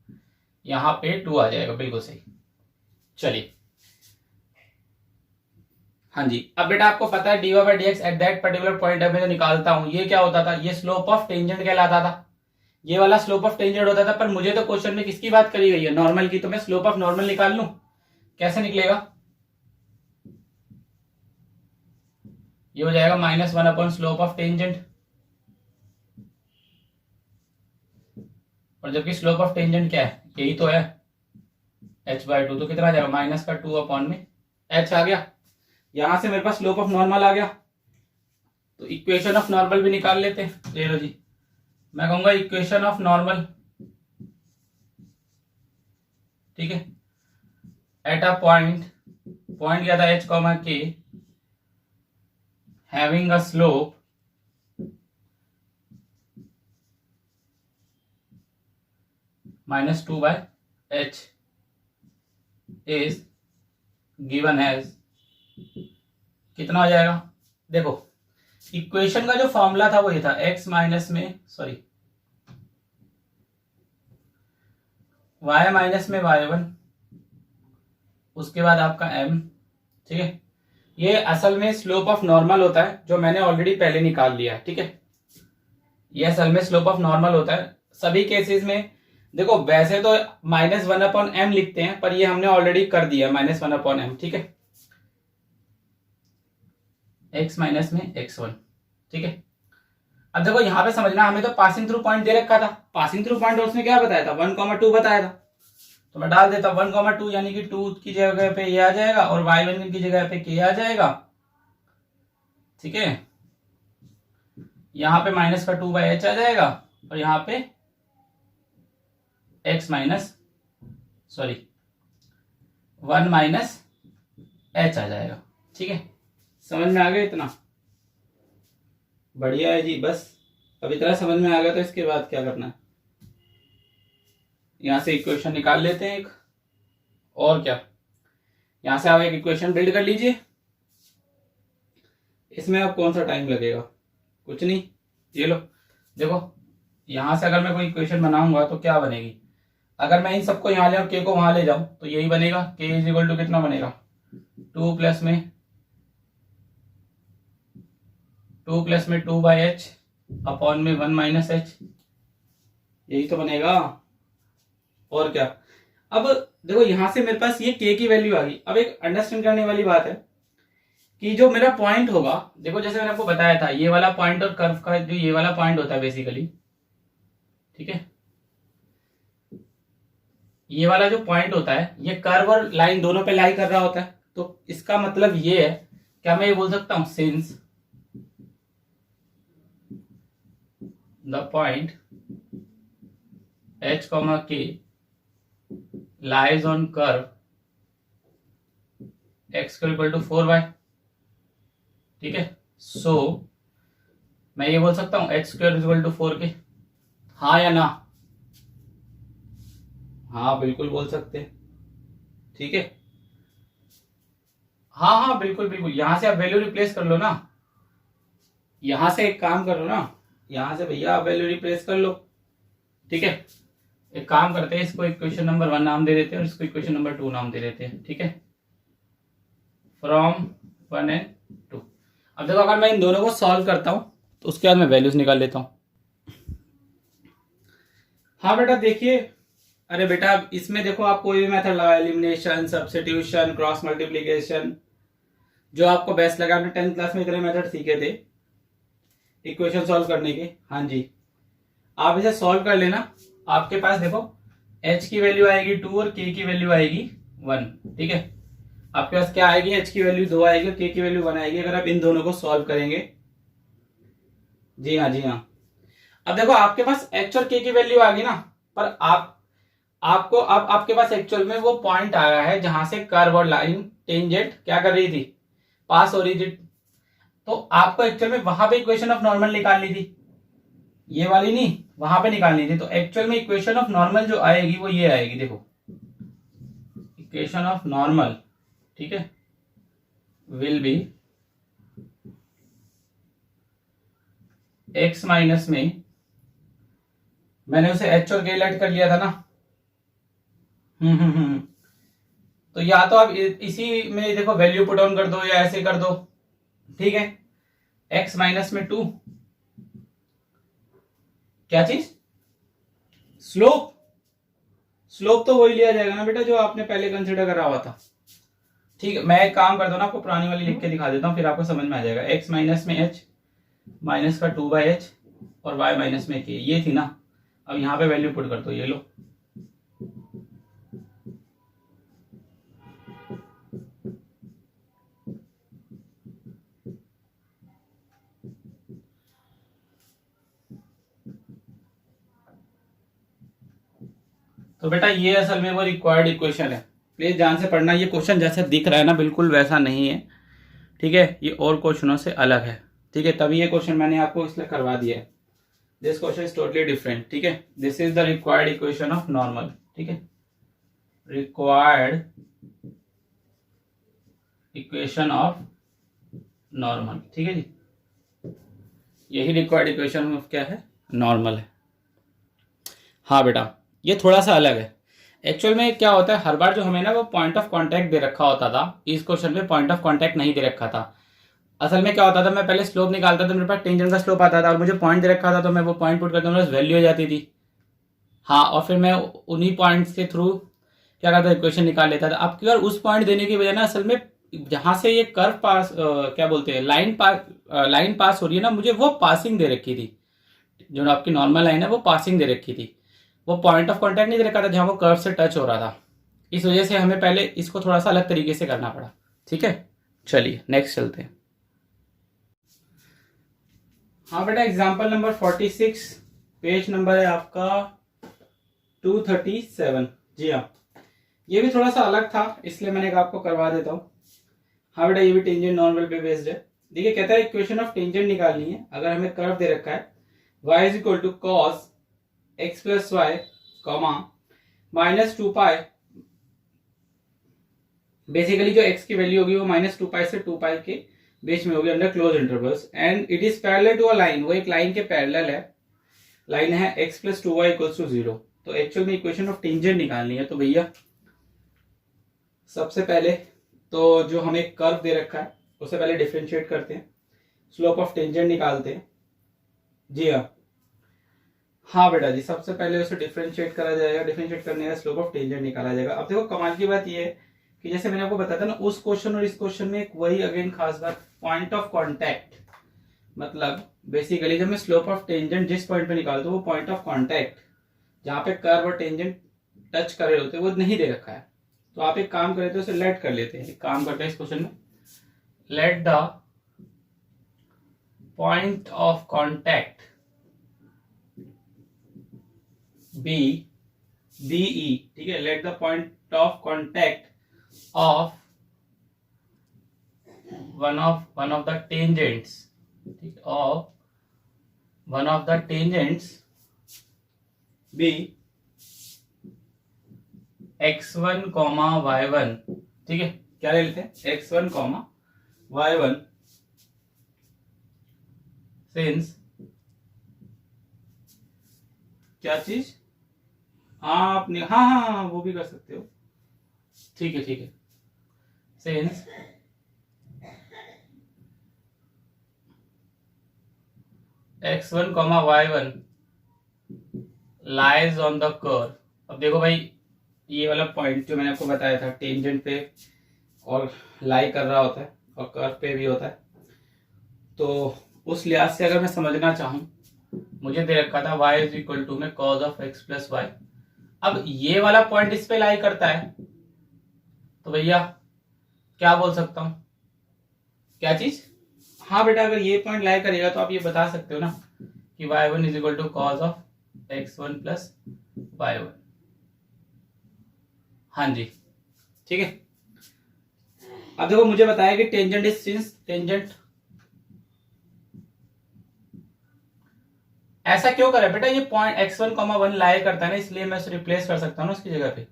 यहाँ पे 2 आ जाएगा, बिल्कुल सही। चलिए हाँ जी, अब बेटा आपको पता है dy by dx at that particular point मैं जो निकालता हूं ये क्या होता था, ये स्लोप ऑफ टेंजेंट कहलाता था, ये वाला स्लोप ऑफ टेंजेंट होता था। पर मुझे तो क्वेश्चन में किसकी बात करी गई है, नॉर्मल की, तो मैं स्लोप ऑफ नॉर्मल निकाल लूं, कैसे निकलेगा, ये हो जाएगा -1 अपॉन स्लोप ऑफ टेंजेंट, और जबकि स्लोप ऑफ टेंजेंट क्या है, यही तो है h/2, तो कितना आ जाएगा -2 अपॉन में h आ गया। यहां से मेरे पास स्लोप ऑफ नॉर्मल आ गया, तो इक्वेशन ऑफ नॉर्मल भी निकाल लेते हैं। ले लो जी, मैं कहूंगा इक्वेशन ऑफ नॉर्मल, ठीक है, एट अ पॉइंट क्या था h, k having a slope -2/h is given as, कितना हो जाएगा, देखो इक्वेशन का जो फॉर्मूला था वो ये था x माइनस में, सॉरी y माइनस में y1, उसके बाद आपका m, ठीक है। ये असल में स्लोप ऑफ नॉर्मल होता है जो मैंने ऑलरेडी पहले निकाल लिया है, ठीक है। ये असल में स्लोप ऑफ नॉर्मल होता है सभी केसेस में। देखो वैसे तो -1/m लिखते हैं, पर ये हमने ऑलरेडी कर दिया -1/m, ठीक है। x माइनस में x1, ठीक है। अब देखो यहाँ पे समझना, हमें तो पासिंग थ्रू पॉइंट दे रखा था। पासिंग थ्रू पॉइंट उसने क्या बताया था, 1,2 बताया था। तो मैं डाल देता 1,2 यानी कि 2 की जगह पे ये आ जाएगा और y1 की जगह पे k आ जाएगा, ठीक है। यहाँ पे -2/h आ जाएगा और यहाँ पे x माइनस 1 h आ जाएगा, ठीक है। समझ में आ गया इतना? बढ़िया है जी। बस अब इतना समझ में आ गया तो इसके बाद क्या करना है, यहां से इक्वेशन निकाल लेते हैं एक, और क्या। यहां से आप एक इक्वेशन बिल्ड कर लीजिए। इसमें अब कौन सा टाइम लगेगा, कुछ नहीं। ये लो, देखो यहां से अगर मैं कोई इक्वेशन बनाऊंगा तो क्या बनेगी, अगर मैं इन सबको यहां ले और k को वहां ले जाऊं तो यही बनेगा। k इज इक्वल टू कितना बनेगा, 2 प्लस में 2/h अपॉन में 1 - h, यही तो बनेगा, और क्या। अब देखो यहां से मेरे पास ये k की वैल्यू आ गई। अब एक अंडरस्टैंड करने वाली बात है कि जो मेरा पॉइंट होगा, देखो जैसे मैंने आपको बताया था, ये वाला पॉइंट और कर्व का जो ये वाला पॉइंट होता है बेसिकली, ठीक है, ये वाला जो पॉइंट होता है ये कर्व और लाइन दोनों पे लाई कर रहा होता है। तो इसका मतलब ये है, क्या मैं ये बोल सकता हूं, since the point h, k lies on curve x = 4y, ठीक है। सो मैं ये बोल सकता हूं h² = 4k, हाँ या ना? हाँ बिल्कुल बोल सकते हैं, ठीक है। हाँ हाँ बिल्कुल बिल्कुल, यहां से आप वैल्यू रिप्लेस कर लो ना, यहां से एक काम करो ना, यहां से भैया आप वैल्यू रिप्लेस कर लो, ठीक है। एक काम करते हैं, इसको इक्वेशन नंबर 1 नाम दे देते हैं और इसको इक्वेशन नंबर 2 नाम दे देते हैं, ठीक है। From 1 and 2। अब देखो अगर मैं इन दोनों को सॉल्व करता हूं तो उसके बाद मैं वैल्यूज निकाल लेता हूं। हाँ बेटा देखिए, अरे बेटा इसमें देखो आप कोई भी मेथड लगा, एलिमिनेशन, सब्स्टिट्यूशन, क्रॉस मल्टीप्लीकेशन, जो आपको बेस्ट लगा। आपने 10th क्लास में इतने मेथड सीखे थे इक्वेशन सॉल्व करने के, हाँ जी। आप इसे सॉल्व कर लेना। आपके पास देखो h की वैल्यू आएगी 2 और k की वैल्यू आएगी 1, ठीक है। आपके पास क्या आएगी, h की वैल्यू 2 आएगी और k की वैल्यू 1 आएगी अगर आप इन दोनों को सॉल्व करेंगे। जी हाँ जी हाँ। अब देखो आपके पास h और k की वैल्यू आ गई ना, पर आपको अब आपके पास एक्चुअल में वो पॉइंट आया है जहां से कर्व और लाइन टेंजेंट क्या कर रही थी, पास हो रही थी। तो आपको एक्चुअल में वहां पे इक्वेशन ऑफ नॉर्मल निकालनी थी, ये वाली नहीं, वहां पे निकालनी थी। तो एक्चुअल में इक्वेशन ऑफ नॉर्मल जो आएगी वो ये आएगी, देखो इक्वेशन ऑफ नॉर्मल, ठीक है, विल बी x माइनस में, मैंने उसे h और k लेट कर लिया था ना, तो या तो आप इसी में देखो वैल्यू पुट ऑन कर दो या ऐसे कर दो, ठीक है। x माइनस में 2, क्या चीज, स्लोप तो वही लिया जाएगा ना बेटा जो आपने पहले कंसिडर करा हुआ था, ठीक है। मैं एक काम करता हूं ना, आपको पुरानी वाली लिख के दिखा देता हूं, फिर आपको समझ में आ जाएगा। x माइनस में h माइनस का 2/h और y माइनस में k, ये थी ना। अब यहां पे वैल्यू पुट कर दो, ये लो, तो बेटा ये असल में वो रिक्वायर्ड इक्वेशन है। प्लीज ध्यान से पढ़ना, ये क्वेश्चन जैसा दिख रहा है ना बिल्कुल वैसा नहीं है, ठीक है। ये और क्वेश्चनों से अलग है, ठीक है। तभी ये क्वेश्चन मैंने आपको इसलिए करवा दिया है। This question is totally different, ठीक है। This is the required equation of normal, ठीक है, रिक्वायर्ड इक्वेशन ऑफ नॉर्मल, ठीक है जी। यही रिक्वायर्ड इक्वेशन ऑफ क्या है, नॉर्मल है। हाँ बेटा ये थोड़ा सा अलग है। एक्चुअल में क्या होता है, हर बार जो हमें ना वो पॉइंट ऑफ कांटेक्ट दे रखा होता था, इस क्वेश्चन में पॉइंट ऑफ कांटेक्ट नहीं दे रखा था। असल में क्या होता था, मैं पहले स्लोप निकालता था, मेरे पास टेंजेंट का स्लोप आता था और मुझे पॉइंट दे रखा था, तो मैं वो पॉइंट पुट करता मेरे पास वैल्यू हो जाती थी। हाँ, और फिर मैं उन्हीं पॉइंट्स के थ्रू क्या करता था, इक्वेशन निकाल लेता था। अब अगर उस पॉइंट देने की वजह ना, असल में जहां से ये कर्व पास क्या बोलते हैं, लाइन पास हो रही है ना, मुझे वो पासिंग दे रखी थी। जो आपकी नॉर्मल लाइन है वो पासिंग दे रखी थी, वो पॉइंट ऑफ कांटेक्ट नहीं दे रखा था जहां वो कर्व से टच हो रहा था। इस वजह से हमें पहले इसको थोड़ा सा अलग तरीके से करना पड़ा। ठीक है, चलिए नेक्स्ट चलते हैं। हाँ बेटा, एग्जाम्पल नंबर 46, पेज नंबर है आपका 237। जी हाँ, ये भी थोड़ा सा अलग था, इसलिए मैंने कहा आपको करवा देता हूँ। हाँ बेटा, ये भी टेंजेंट नॉर्मल पे बेस्ड है। देखिए, कहता है इक्वेशन ऑफ टेंजेंट निकालनी है। अगर हमें कर्व दे रखा है y is equal to cos X plus Y comma minus 2 pi, basically जो x की वैल्यू होगी वो -2 पाई से 2 पाई के बीच में होगी under close intervals, and it is parallel to a line, वो एक लाइन के पैरेलल है। लाइन है x plus 2y equals to 0। तो एक्चुअल में इक्वेशन ऑफ टेंजेंट निकालनी है। तो भैया सबसे पहले तो जो हमें कर्व दे रखा है उससे पहले डिफरेंशिएट करते हैं, स्लोप ऑफ टेंजेंट निकालते हैं। जी हाँ, हाँ बेटा जी, सबसे पहले उसे डिफरेंशिएट करा जाएगा, डिफरेंशिएट करने का स्लोप ऑफ टेंजेंट निकाला जाएगा। अब देखो, कमाल की बात यह है कि जैसे मैंने आपको बताया था ना, उस क्वेश्चन और इस क्वेश्चन में एक वही अगेन खास बात, पॉइंट ऑफ कांटेक्ट। मतलब बेसिकली जब मैं स्लोप ऑफ टेंजेंट जिस पॉइंट पे निकालता हूँ वो पॉइंट ऑफ कांटेक्ट जहां पे कर्व और टेंजेंट टच कर रहे होते हैं वो नहीं दे रखा है। तो आप एक काम करें तो उसे लेट कर लेते हैं। एक काम करते हैं इस क्वेश्चन में, let the point of contact be D E. ठीक है, let the point of contact of one of the tangents, ठीक है, of one of the tangents be x1 comma y1। ठीक है, क्या ले लेते हैं, x1 कॉमा y1 सिंस क्या चीज, आपने हाँ हाँ हाँ वो भी कर सकते हो। ठीक है, ठीक है, since x1 comma y1 lies on the curve. अब देखो भाई, ये वाला पॉइंट जो मैंने आपको बताया था टेंजेंट पे और लाई कर रहा होता है और कर्व पे भी होता है, तो उस लिहाज से अगर मैं समझना चाहूं, मुझे दे रखा था y इज इक्वल टू में cos of x plus Y. अब ये वाला पॉइंट इस पे लाई करता है, तो भैया क्या बोल सकता हूं, क्या चीज, हाँ बेटा, अगर ये पॉइंट लाई करेगा तो आप ये बता सकते हो ना कि y1 is equal to cos of x1 plus y1। हाँ जी, ठीक है। अब देखो, मुझे बताया कि टेंजेंट इज सिंस टेंजेंट, ऐसा क्यों करे बेटा, ये पॉइंट x1 कॉमा 1 लाई करता है ना, इसलिए मैं उसे रिप्लेस कर सकता हूँ ना उसकी जगह पे।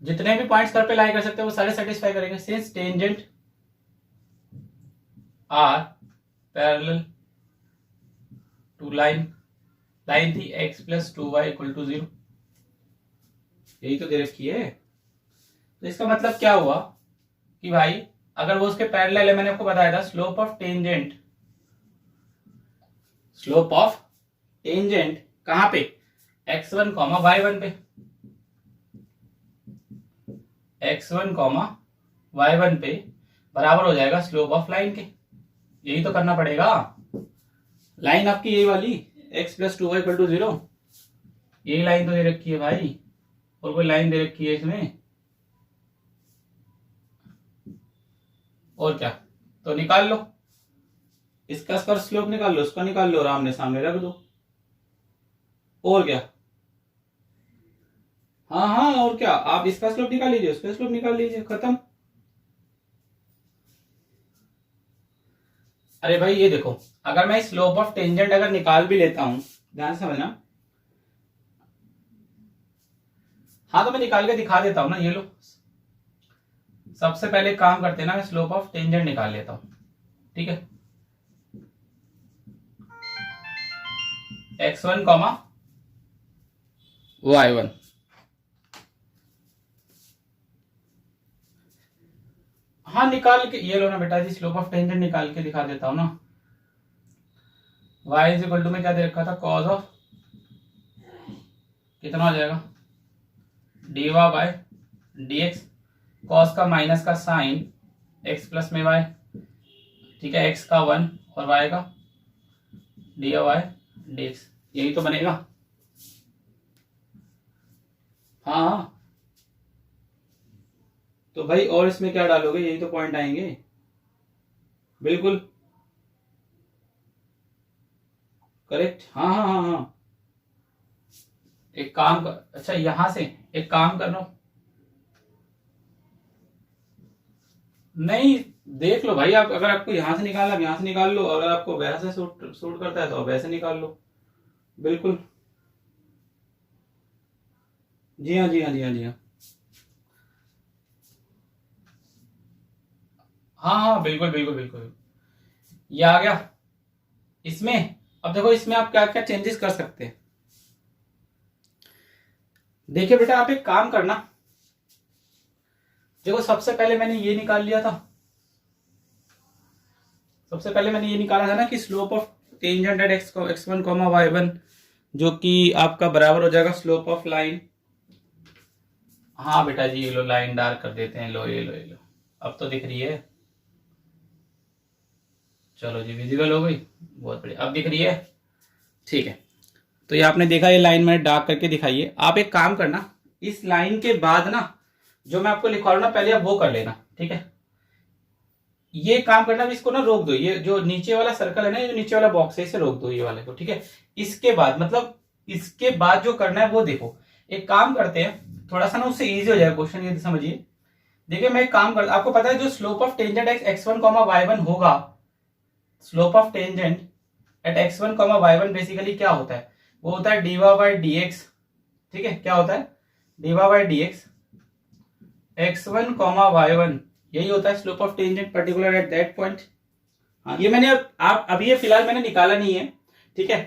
जितने भी पॉइंट्स कर पे लाई कर सकते हैं वो सारे सेटिस्फाई करेंगे, since tangent are parallel to line. Line थी x plus 2y equal to 0, यही तो दे रखी है। तो इसका मतलब क्या हुआ कि भाई अगर वो उसके पैरेलल है, मैंने आपको बताया था slope of tangent, slope of tangent कहां पे, x1 कॉमा y1 पे, x1 कॉमा y1 पे बराबर हो जाएगा स्लोप ऑफ लाइन के। यही तो करना पड़ेगा। लाइन आपकी यही वाली x plus 2y equal to 0, यही लाइन तो दे रखी है भाई, और कोई लाइन दे रखी है इसमें, और क्या, तो निकाल लो इसका स्क्वायर, स्लोप निकाल लो, उसका निकाल लो और आमने सामने रख दो, और क्या। हाँ हाँ, और क्या, आप इसका स्लोप निकाल लीजिए, उसका स्लोप निकाल लीजिए, खत्म। अरे भाई ये देखो, अगर मैं स्लोप ऑफ टेंजेंट अगर निकाल भी लेता हूं, ध्यान से समझना, हाँ तो मैं निकाल के दिखा देता हूं ना, ये लो। सबसे पहले काम करते हैं ना, मैं स्लोप ऑफ टेंजेंट निकाल लेता हूं, ठीक है। x1 कॉमा y1, हाँ निकाल के ये लो ना बेटा जी, स्लोप ऑफ टेंजेंट निकाल के दिखा देता हूँ ना। y इज इक्वल टू में क्या दे रखा था, कॉस ऑफ कितना हो जाएगा dy बाय dx, कॉस का माइनस का साइन x प्लस में y, ठीक है, x का 1 और y का dy बाय dx, यही तो बनेगा। हाँ तो भाई और इसमें क्या डालोगे, यही तो पॉइंट आएंगे। बिल्कुल करेक्ट। हाँ हाँ हाँ हाँ, एक काम कर, अच्छा यहां से एक काम कर लो, नहीं देख लो भाई आप, अगर आपको यहां से निकालना है यहां से निकाल लो, अगर आपको वैसे सूट करता है तो वैसे निकाल लो। बिल्कुल, जी हाँ जी हाँ जी हाँ जी हाँ, हाँ हाँ बिल्कुल बिल्कुल बिल्कुल, ये आ गया इसमें। अब देखो इसमें आप क्या क्या चेंजेस कर सकते हैं। देखिए बेटा आप एक काम करना, देखो सबसे पहले मैंने ये निकाल लिया था, सबसे पहले मैंने ये निकाला था ना कि slope of tangent at x1 comma y1, जो कि आपका बराबर हो जाएगा स्लोप ऑफ लाइन। हाँ बेटा जी ये लो लाइन डार्क कर देते हैं, लो ये लो ये लो, अब तो दिख रही है, चलो जी विजिबल हो गई, बहुत बढ़िया, अब दिख रही है, ठीक है। तो ये आपने देखा, ये लाइन मैंने डार्क करके दिखाई है। आप एक काम करना, इस लाइन के बाद ना जो मैं आपको लिखवा रहा हूं ना, पहले आप वो कर लेना, ठीक है। ये काम करना, भी इसको ना रोक दो, ये जो नीचे वाला सर्कल है ना, ये जो नीचे वाला बॉक्स है इसे रोक दो, ये वाले को, ठीक है। इसके बाद मतलब इसके बाद जो करना है वो देखो, एक काम करते हैं, थोड़ा सा ना उससे इजी हो जाएगा क्वेश्चन, ये समझिए। देखिए मैं एक काम कर, आपको पता है जो slope of tangent x1 y1 होगा, slope of tangent at x1 y1 basically क्या होता है, वो होता है dy बाई dx, ठीक है। क्या होता है dy by dx x1 y1, यही होता है slope of tangent particular eight that point. हाँ ये मैंने आप अभी ये फिलहाल मैंने निकाला नहीं है, ठीक है,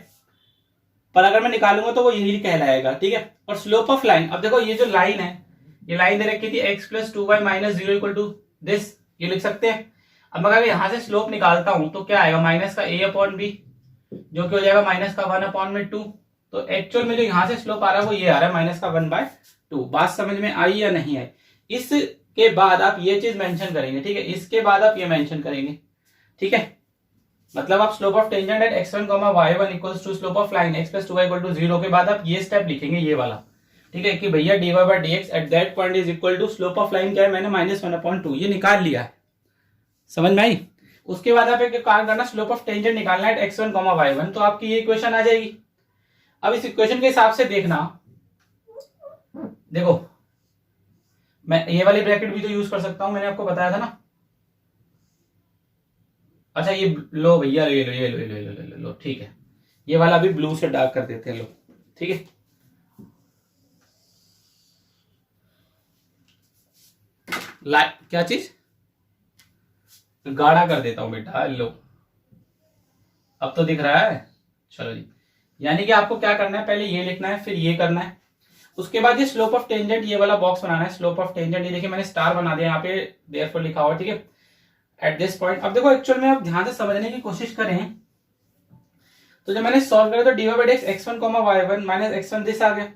पर अगर मैं निकालूंगा तो वो यही कहलाएगा, ठीक है। और स्लोप ऑफ लाइन, अब देखो ये जो लाइन है, ये लाइन दे रखी थी x plus 2y minus 0 equal to this, ये लिख सकते हैं। अब अगर यहां से स्लोप निकालता हूं तो क्या आएगा, माइनस का a अपॉन बी, जो कि हो जाएगा माइनस का 1 अपॉन में 2। तो एक्चुअल में जो यहां से स्लोप आ रहा है वो ये आ रहा है माइनस का 1/2। बात समझ में आई या नहीं आई। इसके बाद आप ये चीज मेंशन करेंगे, ठीक है, इसके बाद आप ये मेंशन करेंगे, ठीक है। मतलब आप slope of tangent at x1 y1 equals to slope of line x plus 2y equal to 0 के बाद आप ये स्टेप लिखेंगे, ये वाला, ठीक है, कि भैया dy by dx at that point is equal to slope of line क्या है, मैंने -1/2 ये निकाल लिया है, समझ में आई। उसके बाद आप एक काम करना, स्लोप ऑफ टेंजेंट निकालना है x1 y1, तो आपकी ये इक्वेशन आ जाएगी। अब इस इक्वेशन के हिसाब से देखना, देखो मैं ये वाली ब्रैकेट भी तो यूज कर सकता हूं, मैंने आपको बताया था ना। अच्छा ये लो भैया, ये लो ये लो ये लो ये लो, लो, लो ठीक है, ये वाला भी ब्लू से डार्क कर देते हैं, लो ठीक है। क्या चीज, गाढ़ा कर देता हूं बेटा, लो अब तो दिख रहा है। चलो जी, यानी कि आपको क्या करना है, पहले ये लिखना है फिर ये करना है, उसके बाद ये स्लोप ऑफ टेंजेंट ये वाला बॉक्स बनाना है, स्लोप ऑफ टेंजेंट, ये देखिए मैंने स्टार बना दिया यहाँ पे, देयरफॉर लिखा हुआ, ठीक है, एट दिस पॉइंट। अब देखो एक्चुअल में आप ध्यान से समझने की कोशिश करें, तो जब मैंने सॉल्व किया तो dy by dx x1 y1 minus x1 this आ गया।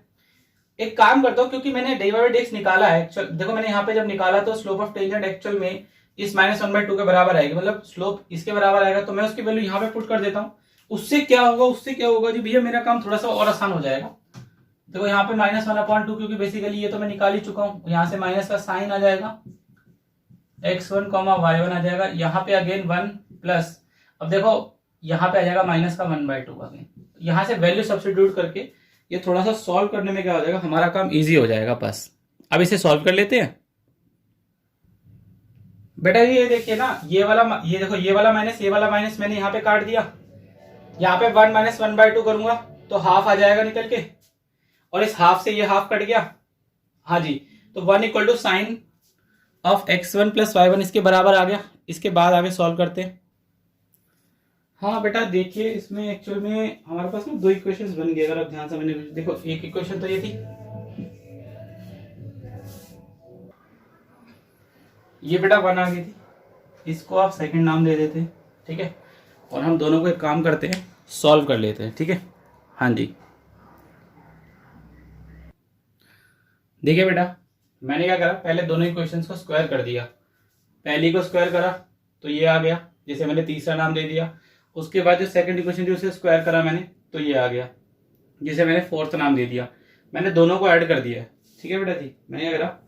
एक काम करता हूं, क्योंकि मैंने dy बाई dx निकाला है, देखो मैंने यहाँ पे जब निकाला तो स्लोप ऑफ टेंजेंट एक्चुअल में इस -1/2 के बराबर आएगी, मतलब स्लोप इसके बराबर आएगा, तो मैं उसकी वैल्यू यहाँ पे पुट कर देता हूँ। उससे क्या होगा जी भैया, मेरा काम थोड़ा सा और आसान हो जाएगा। देखो यहाँ पे -1/2, क्योंकि बेसिकली ये तो मैं निकाल ही चुका हूँ, यहाँ से माइनस का साइन आ जाएगा, x1 y1 आ जाएगा, यहाँ पे अगेन 1 प्लस, अब देखो यहाँ पे आ जाएगा माइनस का 1/2 अगेन, यहाँ से वैल्यू सब्स्टिट्यूट करके ये थोड़ा सा सॉल्व करने में क्या हो जाएगा, हमारा काम इजी हो जाएगा बस। अब इसे सॉल्व कर लेते हैं बेटा। ये देखिए ना, ये वाला, ये देखो ये वाला माइनस ये वाला माइनस मैंने यहाँ पे काट दिया, यहाँ पे 1 माइनस 1/2 करूंगा तो हाफ आ जाएगा निकल के, और इस हाफ से ये हाफ कट गया, हाँ जी, तो 1 equal to sine of x1 plus y1 इसके बराबर आ गया। इसके बाद आगे सॉल्व करते हैं। हाँ बेटा देखिए, इसमें एक्चुअल में हमारे पास ना दो इक्वेशंस बन गए, अगर आप ध्यान से मैंने देखो, एक इक्वेशन तो ये थी, ये बेटा 1 आ गई थी, इसको आप सेकंड नाम दे देते हैं, ठीक है, और हम दोनों को एक काम करते हैं, सॉल्व कर लेते हैं, ठीक है। हाँ जी, देखिए बेटा, मैंने क्या करा, पहले दोनों इक्वेशंस को स्क्वायर कर दिया। पहली को स्क्वायर करा तो ये आ गया, जिसे मैंने तीसरा नाम दे दिया। उसके बाद जो सेकंड इक्वेशन थी उसे स्क्वायर करा मैंने, तो ये आ गया, जिसे मैंने फोर्थ नाम दे दिया। मैंने दोनों को ऐड कर दिया है, ठीक है बेटा जी। मैंने क्या करा,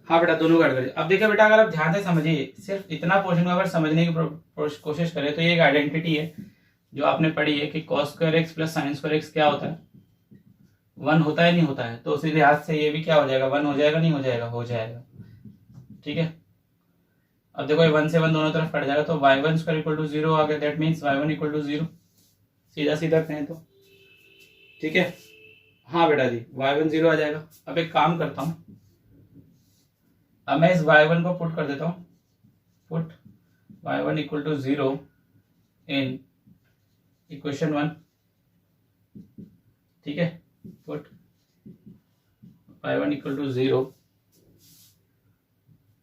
हाँ बेटा, दोनों को ऐड कर दिया। अब देखिए बेटा, अगर आप ध्यान से समझिए, सिर्फ इतना पोर्शन को अगर समझने की कोशिश करें तो ये एक आइडेंटिटी है जो आपने पढ़ी है कि cos square x plus sign square x क्या होता है, 1 होता है, नहीं होता है। तो उसी लिहाज से ये भी क्या हो जाएगा, 1 हो जाएगा, नहीं हो जाएगा, हो जाएगा, ठीक है। अब देखो, ये 1 से 1 दोनों तरफ कट जाएगा, तो y1 स्क्वायर इक्वल टू 0 आ गया, that means y1 equal to 0, सीधा सीधा कहें तो, ठीक है। हाँ बेटा जी, y1 0 आ जाएगा। अब एक काम करता हूँ, अब मैं इस y1 को पुट कर देता हूँ, put y1 equal to 0 in equation 1, ठीक है, put y1 equal to 0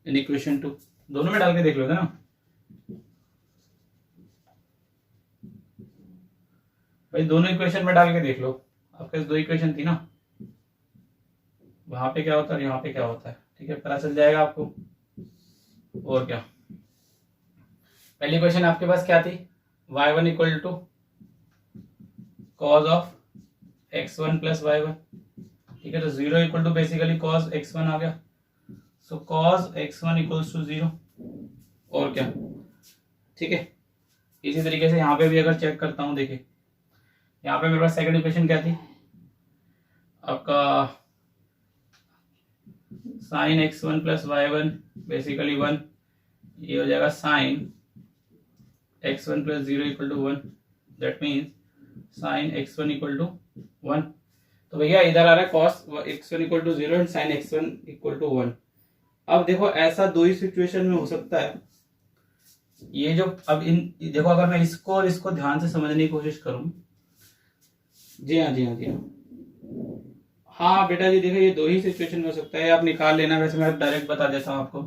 in equation 2, दोनों में डाल के देख लो ना भाई, दोनों इक्वेशन में डाल के देख लो। आपके पास 2 इक्वेशन थी ना, वहां पे क्या होता है, यहाँ पे क्या होता है, ठीक है, पता चल जाएगा आपको। और क्या, पहली क्वेश्चन आपके पास क्या थी, y1 equal to cos of x1 plus y1, ठीक है, तो 0 equal to basically cos x1 आ गया, so cause x1 equals to 0। और क्या, ठीक है। इसी तरीके से यहाँ पे भी अगर चेक करता हूँ, देखिए यहाँ पे मेरे पास सेकंड इक्वेशन क्या थी आपका, sign x1 plus y1 basically 1, ये हो जाएगा sine x1 plus 0 equal to 1, that means sine x1 equal to 1। तो भैया इधर आ रहा है cos x1 equal to 0 and sine x1 equal to 1। अब देखो, ऐसा 2 ही सिचुएशन में हो सकता है, ये जो अब इन देखो, अगर मैं इसको और इसको ध्यान से समझने की कोशिश करूं, जी हाँ, जी हाँ, जी हाँ, हाँ बेटा जी, देखो ये 2 ही सिचुएशन में हो सकता है, आप निकाल लेना, वैसे मैं डायरेक्ट बता देता हूँ आपको।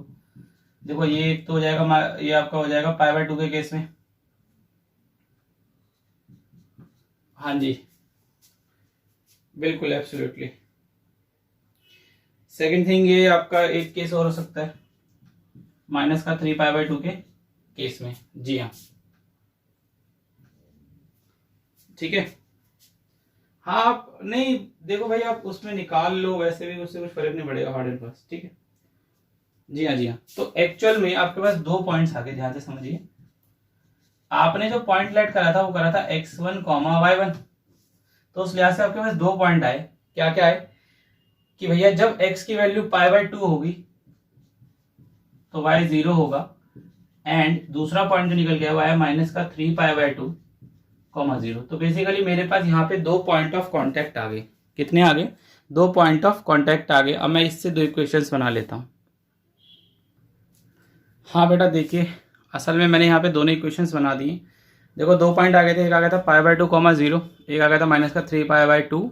देखो ये एक तो हो जाएगा, ये आपका हो जाएगा π/2 के केस में, हाँ जी बिल्कुल, एब्सोल्युटली। सेकंड थिंग, ये आपका एक केस और हो सकता है, माइनस का 3π/2 के केस में, जी हाँ, ठीक है। हाँ आप नहीं, देखो भाई, आप उसमें निकाल लो, वैसे भी उससे कुछ फर्क नहीं पड़ेगा, हार्ड एंड फास्ट, ठीक है। जी हाँ, जी हाँ। तो एक्चुअल में आपके पास 2 पॉइंट्स आ गए, ध्यान से समझिए। आपने जो पॉइंट लेट करा था वो करा था x1 y1, तो उस लिहाज से आपके पास 2 पॉइंट आए। क्या क्या आए कि भैया जब x की वैल्यू π/2 होगी तो y 0 होगा, एंड दूसरा पॉइंट जो निकल गया वो आया माइनस का 3π/2 0। तो बेसिकली मेरे पास यहाँ पे 2 पॉइंट ऑफ कांटेक्ट आ गए। कितने आ गए? 2 पॉइंट ऑफ कांटेक्ट आ गए। अब मैं इससे 2 इक्वेशंस बना लेता हूँ। हाँ बेटा देखिए, असल में मैंने यहाँ पे दोनों इक्वेशंस बना दिए। देखो 2 पॉइंट आ गए थे, एक आ गया था π/2 0, एक आ गया था माइनस का 3π/2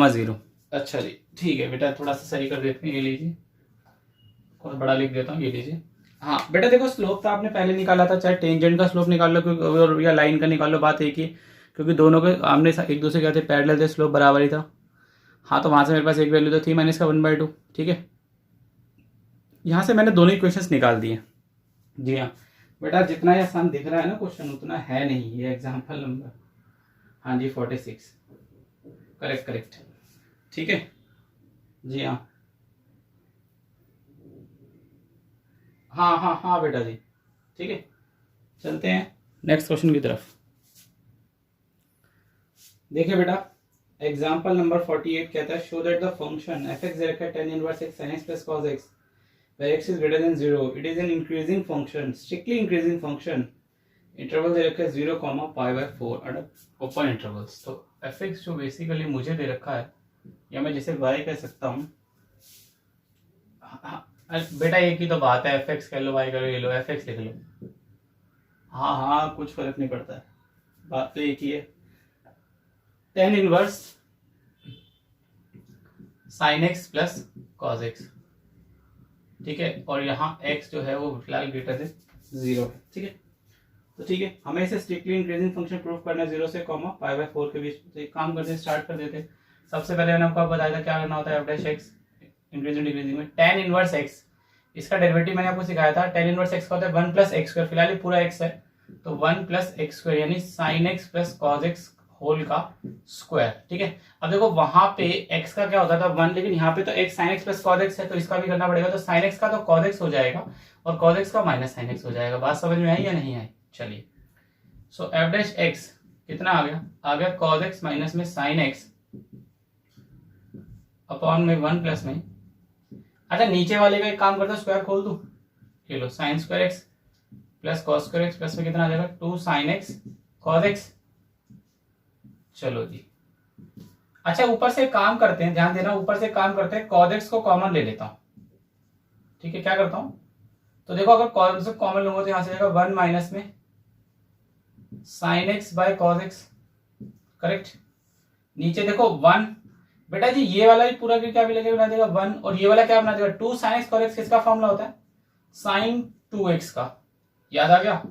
0। अच्छा जी ठीक है बेटा, थोड़ा सा सही कर देते हैं, ये लीजिए, थोड़ा बड़ा लिख देता हूँ, ये लीजिए। हाँ बेटा देखो, स्लोप तो आपने पहले निकाला था, चाहे टेंजेंट का स्लोप निकाल लो क्योंकि या लाइन का निकाल लो, बात एक ही, क्योंकि दोनों के आमने एक दूसरे क्या थे, पैरेलल थे, स्लोप बराबर ही था। हाँ तो वहाँ से मेरे पास एक वैल्यू तो थी माइनस का 1/2, ठीक है। यहाँ से मैंने दोनों इक्वेशंस निकाल दिए। जी हाँ बेटा, जितना ये आसान दिख रहा है ना क्वेश्चन, उतना है नहीं। ये एग्जाम्पल नंबर, हाँ जी 46, करेक्ट करेक्ट, ठीक है। जी हाँ हाँ हाँ हाँ बेटा जी, ठीक है। चलते हैं नेक्स्ट क्वेश्चन की तरफ। देखिए बेटा, एग्जाम्पल नंबर 48 कहता है, show that the function f(x) दे रखा है tan inverse x sin x plus cos x where x is greater than 0, it is an increasing function, strictly increasing function, interval दे रखा है 0, π/4 अंडर ओपन इंटरवल्स। तो f(x) जो basically मुझे दे रखा है, या मैं जिसे y कह सकता हूँ, बेटा एक ही तो बात है, f(x) कह लो, y कह लो, ये लो, f(x) लिख लो। हाँ हाँ कुछ फर्क नहीं पड़ता है, बात तो एक ही है। tan inverse sin x plus cos x, ठीक है, और यहाँ x जो है वो फिलहाल ग्रेटर देन 0 है। ठीक है, तो ठीक है, हमें इसे स्ट्रिक्टली इंक्रीजिंग फंक्शन प्रूव करना है 0 से कॉमा पाई बाय 4 के बीच। तो एक काम करते हैं, स्टार्ट कर देते हैं। सबसे पहले मैंने आपको बताया था क्या करना होता है F dash x increasing decreasing में। tan इनवर्स एक्स, इसका डेरिवेटिव मैंने आपको सिखाया था। tan इनवर्स एक्स का होता है 1 प्लस एक्स स्क्वायर, फिलहाल ये पूरा एक्स है तो 1 प्लस एक्स स्क्वायर यानी sine x plus cos x whole का स्क्वायर। ठीक है, अब देखो वहां पे x का क्या होता था 1, लेकिन यहाँ पे तो x sign x plus cos x है तो इसका भी करना पड़ेगा। तो साइन एक्स का तो कॉज एक्स हो जाएगा और कॉज एक्स का माइनस साइन एक्स हो जाएगा। बात समझ में आई या नहीं आई? चलिए, सो एफ डैश एक्स कितना आ गया? आ गया कॉज एक्स माइनस में साइन एक्स अपॉन में 1 प्लस में, अच्छा नीचे वाले का एक काम करता हूं, स्क्वायर खोल दूं, ये लो sine square x plus cos square x plus में कितना आ जाएगा 2 साइन एक्स कॉस एक्स। चलो जी, अच्छा ऊपर से काम करते हैं, ध्यान देना, ऊपर से काम करते हैं, कॉस एक्स को कॉमन ले लेता हूं। ठीक है, क्या करता हूं तो देखो अगर कॉस से कॉमन लूंगा तो यहां से जाएगा 1 माइनस में sine x by cos x, correct. नीचे देखो 1, बेटा जी ये वाला भी पूरा क्या भी लगेगा बना देगा 1 और ये वाला क्या बना देगा 2 साइन एक्स कॉस एक्स। किसका फॉर्मूला होता है? साइन 2x का। याद आ गया?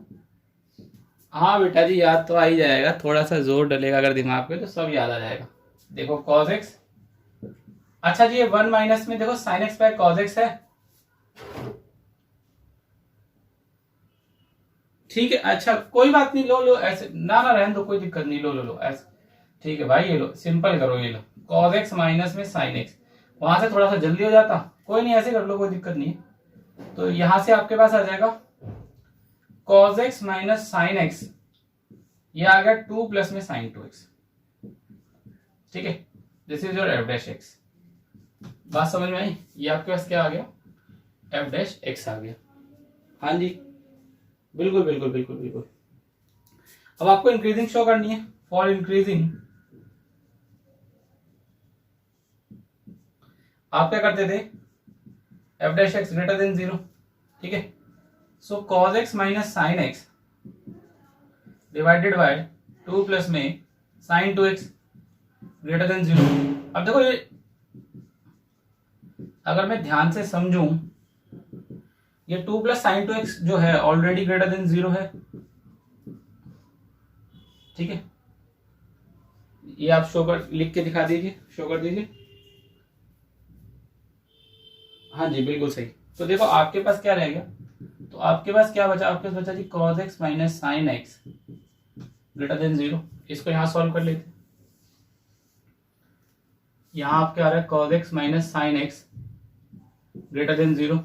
हाँ बेटा जी याद तो आ ही जाएगा, थोड़ा सा जोर डलेगा अगर दिमाग पे तो सब याद आ जाएगा। देखो cos x, अच्छा जी ये 1 माइनस में देखो sin x by cos x है। ठीक है, अच्छा कोई बात नहीं, लो लो ऐसे, ना ना रहने दो, कोई दिक्कत नहीं, लो लो लो ऐसे। ठीक है भाई, ये लो सिंपल करो, ये लो cos x माइनस में sin x, वहां से थोड़ा सा जल्दी हो जाता, कोई नहीं ऐसे कर लो, कोई दिक्कत नहीं है। तो यहां से आपके पास आ जाएगा cos x minus sine x, ये आ गया 2 प्लस में साइन 2x। ठीक है, this is your f dash x. बात समझ में आई? ये आपके पास क्या आ गया? एफ डैश एक्स आ गया। हाँ जी, बिल्कुल बिल्कुल बिल्कुल बिल्कुल। अब आपको इंक्रीजिंग शो करनी है। फॉर इंक्रीजिंग आप क्या करते थे? F dash x greater than 0। ठीक है, सो cos x minus sine x divided by 2 plus में साइन 2x ग्रेटर देन 0। अब देखो ये अगर मैं ध्यान से समझूं, ये 2 प्लस साइन 2x जो है ऑलरेडी ग्रेटर देन 0 है। ठीक है, ये आप शो कर लिख के दिखा दीजिए, शो कर दीजिए। हाँ जी बिल्कुल सही। तो देखो आपके पास क्या रह गया, तो आपके पास क्या बचा? आपके पास बचा जी cos x minus sine x greater than 0। इसको यहां सॉल्व कर लेते, यहां आपके आ रहा है cos x minus sine x greater than 0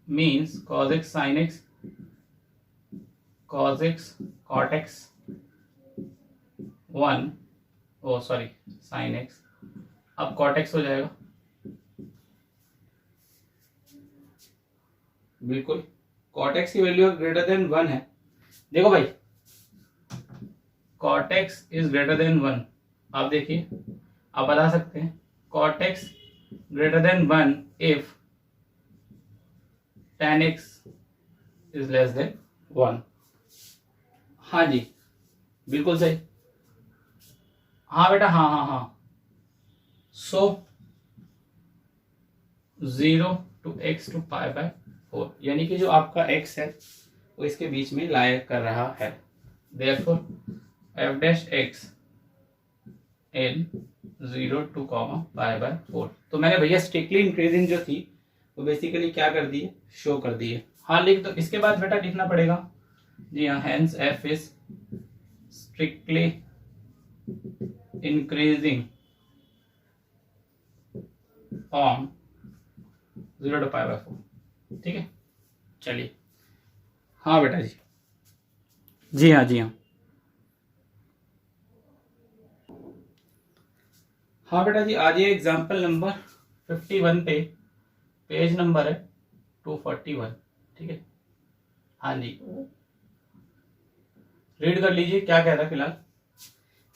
means cos x sine x cos x cot x 1, ओ सॉरी साइन एक्स, अब cot x हो जाएगा। बिल्कुल, cot x की वैल्यू ग्रेटर देन 1 है। देखो भाई cot x is greater than 1, आप देखिए आप बता सकते हैं cot x greater than 1 if tan x is less then 1। हाँ जी बिल्कुल सही। हाँ बेटा, हाँ हाँ हाँ। सो 0 to x to pi by 4, यानी कि जो आपका x है वो इसके बीच में लाया कर रहा है। Therefore f dash x in 0 to pi by 4। तो मैंने भैया स्ट्रिक्टली इंक्रीजिंग जो थी वो बेसिकली क्या कर दी है, शो कर दी है। हाँ लिख दो, इसके बाद बेटा लिखना पड़ेगा जी हाँ, hence f is strictly increasing on 0 to pi by 4। ठीक है, चलिए। हाँ बेटा जी, जी हाँ जी हाँ। हाँ बेटा जी, आज ये एग्जाम्पल नंबर 51 पे, पेज नंबर है 241। ठीक है, हाँ जी रीड कर लीजिए क्या कहता है। फिलहाल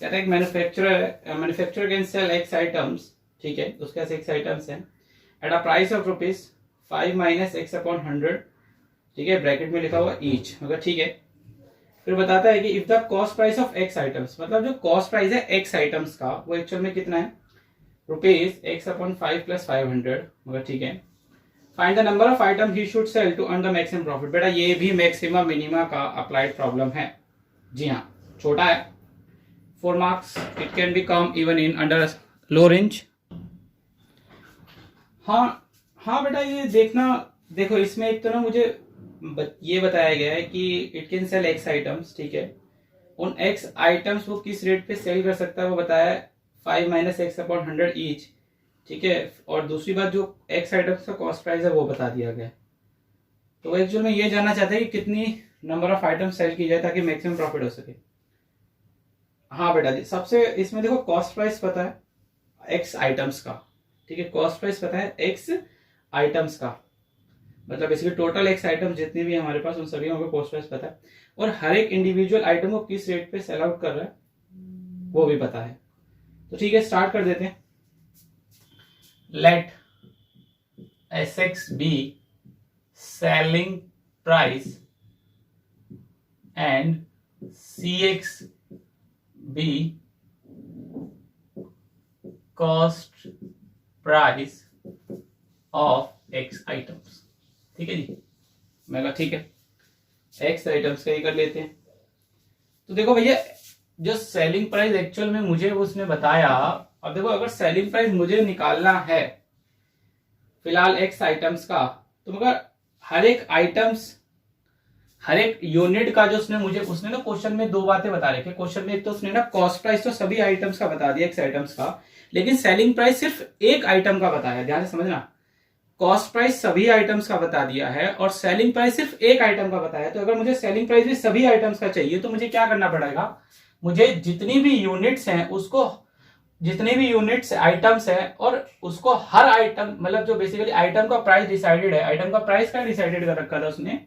कहता है एक manufacturer can sell x items, ठीक है, उसके पास एक्स आइटम्स हैं at a price of ₹5 minus x upon 100। ठीक है, ब्रैकेट में लिखा हुआ ईच, मगर ठीक है। फिर बताता है कि if the cost price of x items, मतलब जो कॉस्ट प्राइस है एक्स आइटम्स का वो एक्चुअल में कितना है, ₹x अपॉन 5 प्लस 500, मगर ठीक है। Find the number of item he should sell to earn the maximum profit. बेटा ये भी मैक्सिमा मिनिमा का अप्लाइड प्रॉब्लम है। जी हाँ, छोटा है, 4 marks, it can be come even in under low range. हाँ हाँ बेटा ये देखना, देखो इसमें एक तो ना मुझे ये बताया गया है कि it can sell x items, ठीक है, उन एक्स आइटम्स वो किस रेट पे सेल कर सकता है वो बताया है, 5 माइनस एक्स अपॉन 100 ईच, ठीक है। और दूसरी बात जो एक्स आइटम्स का कॉस्ट प्राइस है वो बता दिया गया है। तो वो एक्चुअल में ये जानना चाहते हैं कि कितनी नंबर ऑफ आइटम सेल की जाए ताकि मैक्सिमम प्रॉफिट हो सके। हाँ बेटा जी, सबसे इसमें देखो कॉस्ट प्राइस पता है एक्स आइटम्स का, ठीक है, कॉस्ट प्राइस पता है एक्स आइटम्स का, मतलब बेसिकली टोटल एक्स आइटम जितने भी हमारे पास उन सभी को कॉस्ट प्राइस पता है, और हर एक इंडिविजुअल आइटम को किस रेट पे सेल आउट कर रहा है वो भी पता है। तो ठीक है, स्टार्ट कर देते हैं। लेट SX be selling price and CX be cost price of X items। ठीक है जी, मैं कहा ठीक है, X आइटम्स का ही कर लेते हैं। तो देखो भैया जो सेलिंग प्राइस एक्चुअल में मुझे उसने बताया, अब देखो अगर सेलिंग प्राइस मुझे निकालना है फिलहाल एक्स आइटम्स का, तो मगर हर एक आइटम्स, हर एक यूनिट का जो उसने ना क्वेश्चन में 2 बातें बता रखी है। क्वेश्चन में एक तो उसने ना कॉस्ट प्राइस तो सभी आइटम्स का बता दिया एक्स आइटम्स का, लेकिन सेलिंग प्राइस सिर्फ एक आइटम का बताया। ध्यान से समझना, कॉस्ट प्राइस सभी आइटम्स का बता दिया है और सेलिंग प्राइस सिर्फ एक आइटम का बताया। तो अगर मुझे सेलिंग प्राइस भी सभी आइटम्स का चाहिए तो मुझे क्या करना पड़ेगा, मुझे जितनी भी यूनिट्स हैं उसको, जितने भी यूनिट्स आइटम्स है और उसको हर आइटम, मतलब जो बेसिकली आइटम का प्राइस डिसाइडेड है, आइटम का प्राइस क्या डिसाइडेड कर रखा था उसने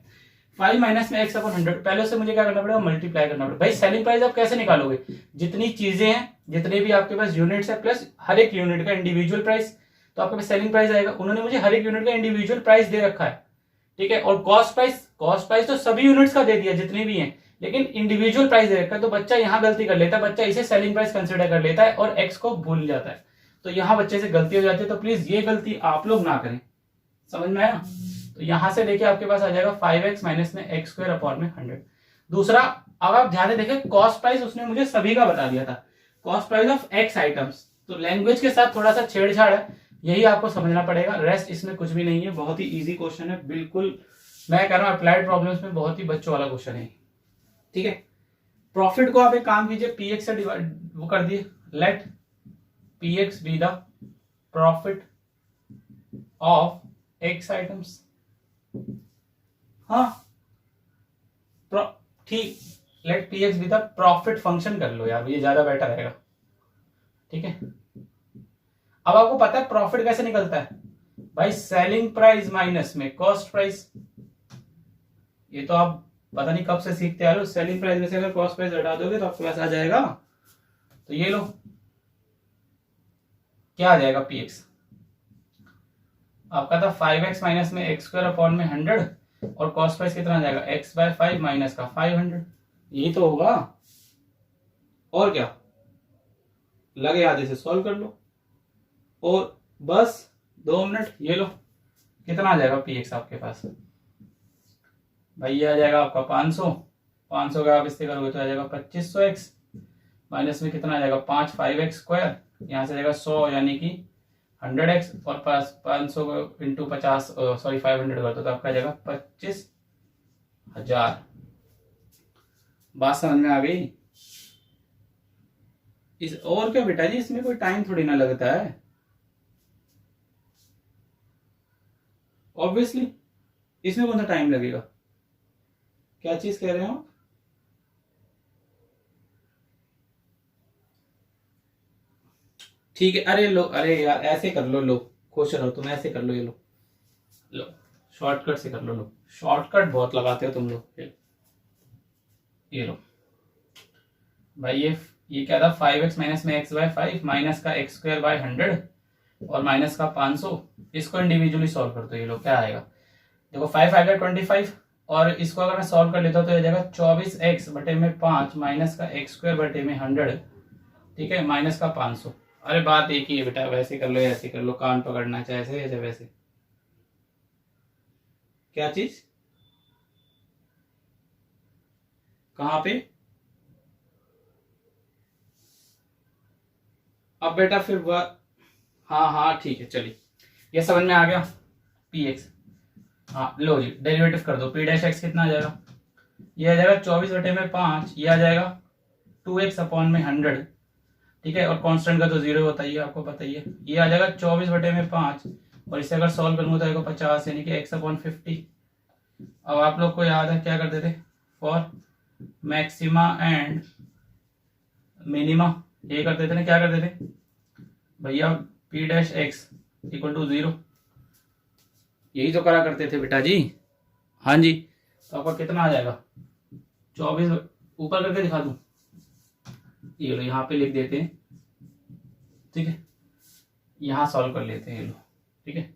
5 माइनस में एक्स अपॉन 100, पहले से मुझे क्या करना पड़ेगा, मल्टीप्लाई करना पड़ेगा। भाई सेलिंग प्राइस आप कैसे निकालोगे, जितनी चीजें हैं, जितने भी आपके पास यूनिट्स है प्लस हर एक यूनिट का इंडिविजुअल प्राइस, तो आपके पास सेलिंग प्राइस आएगा। उन्होंने मुझे हर एक यूनिट का इंडिविजुअल प्राइस दे रखा है, ठीक है, और कॉस्ट प्राइस तो सभी यूनिट्स का दे दिया जितने भी हैं, लेकिन इंडिविजुअल प्राइस दे रखा है। तो बच्चा यहाँ गलती कर लेता है, बच्चा इसे सेलिंग प्राइस कंसिडर कर लेता है और एक्स को भूल जाता है। तो यहाँ बच्चे से गलती हो जाती है, तो प्लीज ये गलती आप लोग ना करें, समझ में आया। तो यहां से देखिए आपके पास आ जाएगा 5x माइनस में एक्स स्क्वायर अपॉन में 100। दूसरा, अब आप ध्यान से देखिए कॉस्ट प्राइस उसने मुझे सभी का बता दिया था, cost price of x items. तो लैंग्वेज के साथ थोड़ा सा छेड़छाड़ है, यही आपको समझना पड़ेगा, रेस्ट इसमें कुछ भी नहीं है, बहुत ही इजी क्वेश्चन है, बिल्कुल मैं कह रहा हूं अप्लाइड प्रॉब्लम्स में बहुत ही बच्चों वाला क्वेश्चन है, ठीक है। प्रॉफिट को आप एक काम कीजिए, px से डिवाइड वो कर दिए, let px be the profit of x items. हाँ ठीक, let px be the profit function कर लो यार, ये ज्यादा बेटर रहेगा, ठीक है। अब आपको पता है प्रॉफिट कैसे निकलता है भाई, सेलिंग प्राइस माइनस में कॉस्ट प्राइस। ये तो आप पता नहीं कब से सीखते आ रहे हो, सेलिंग प्राइस में से अगर कॉस्ट प्राइस हटा दोगे तो आपके पास आ जाएगा, तो ये लो क्या आ जाएगा, px आपका था 5x माइनस में एक्स स्क्वायर अपॉन में 100, और कॉस्ट प्राइस कितना आ जाएगा, x बाय 5 माइनस का 500, यही तो होगा। और क्या, लगे आधे से सॉल्व कर लो और बस 2 मिनट, ये लो कितना आ जाएगा px आपके पास भाई, ये आ जाएगा आपका 500 का आप इससे करोगे तो आ जाएगा 2500x, माइनस में कितना आ जाएगा 5x स्क्वायर, यहां से जाएगा 100 यानी कि 100x, और 500 इंटू 50 सॉरी 500 कर दो तो आपका जाएगा 25,000। बात समझ में आ गई। इस और क्या बेटा जी, इसमें कोई टाइम थोड़ी ना लगता है, ऑब्वियसली इसमें कौन सा टाइम लगेगा, क्या चीज कह रहे हो। ठीक है, अरे लो, अरे यार ऐसे कर लो, लो खुश रहो तुम, ऐसे कर लो, ये लो लो शॉर्टकट से कर लो शॉर्टकट बहुत लगाते हो तुम लोग, ये लो भाई, ये क्या था 5x माइनस में x बाय 5 माइनस का x स्क्वायर बाय 100 और माइनस का 500, इसको इंडिविजुअली सॉल्व कर दो, ये लो क्या आएगा, देखो 5 आएगा 25, और इसको अगर मैं सॉल्व कर लेता हूँ तो ये जाएगा 24x बटे में 5 माइनस का x स्क्वायर बटे में 100, ठीक है, माइनस का 500। अरे बात एक ही है बेटा, वैसे कर लो ऐसे कर लो, कान पकड़ना चाहे ऐसे या वैसे, क्या चीज, कहां पे? अब बेटा फिर वह, हाँ ठीक है, चलिए ये समझ में आ गया। पी एक्स, हाँ लो जी डेरिवेटिव कर दो। पी डैश एक्स कितना आ जाएगा, ये आ जाएगा 24/5, ये आ जाएगा 2x/100, ठीक है। और कांस्टेंट का तो 0 होता ही है, आपको पता ही है। ये आ जाएगा 24/5 और इसे अगर सॉल्व करूंगा तो आएगा 50, यानी कि x/50। अब आप लोग को याद है क्या करते थे, फॉर मैक्सिमा एंड मिनिमा ये करते थे ना, क्या करते थे भैया, P dash x equal to 0, यही तो करा करते थे बेटा जी। हाँ जी, तो आपका कितना आ जाएगा 24, ऊपर करके दिखा दूं, ये लो यहाँ पे लिख देते हैं, ठीक है। यहाँ सॉल्व कर लेते हैं, ये लो, ठीक है।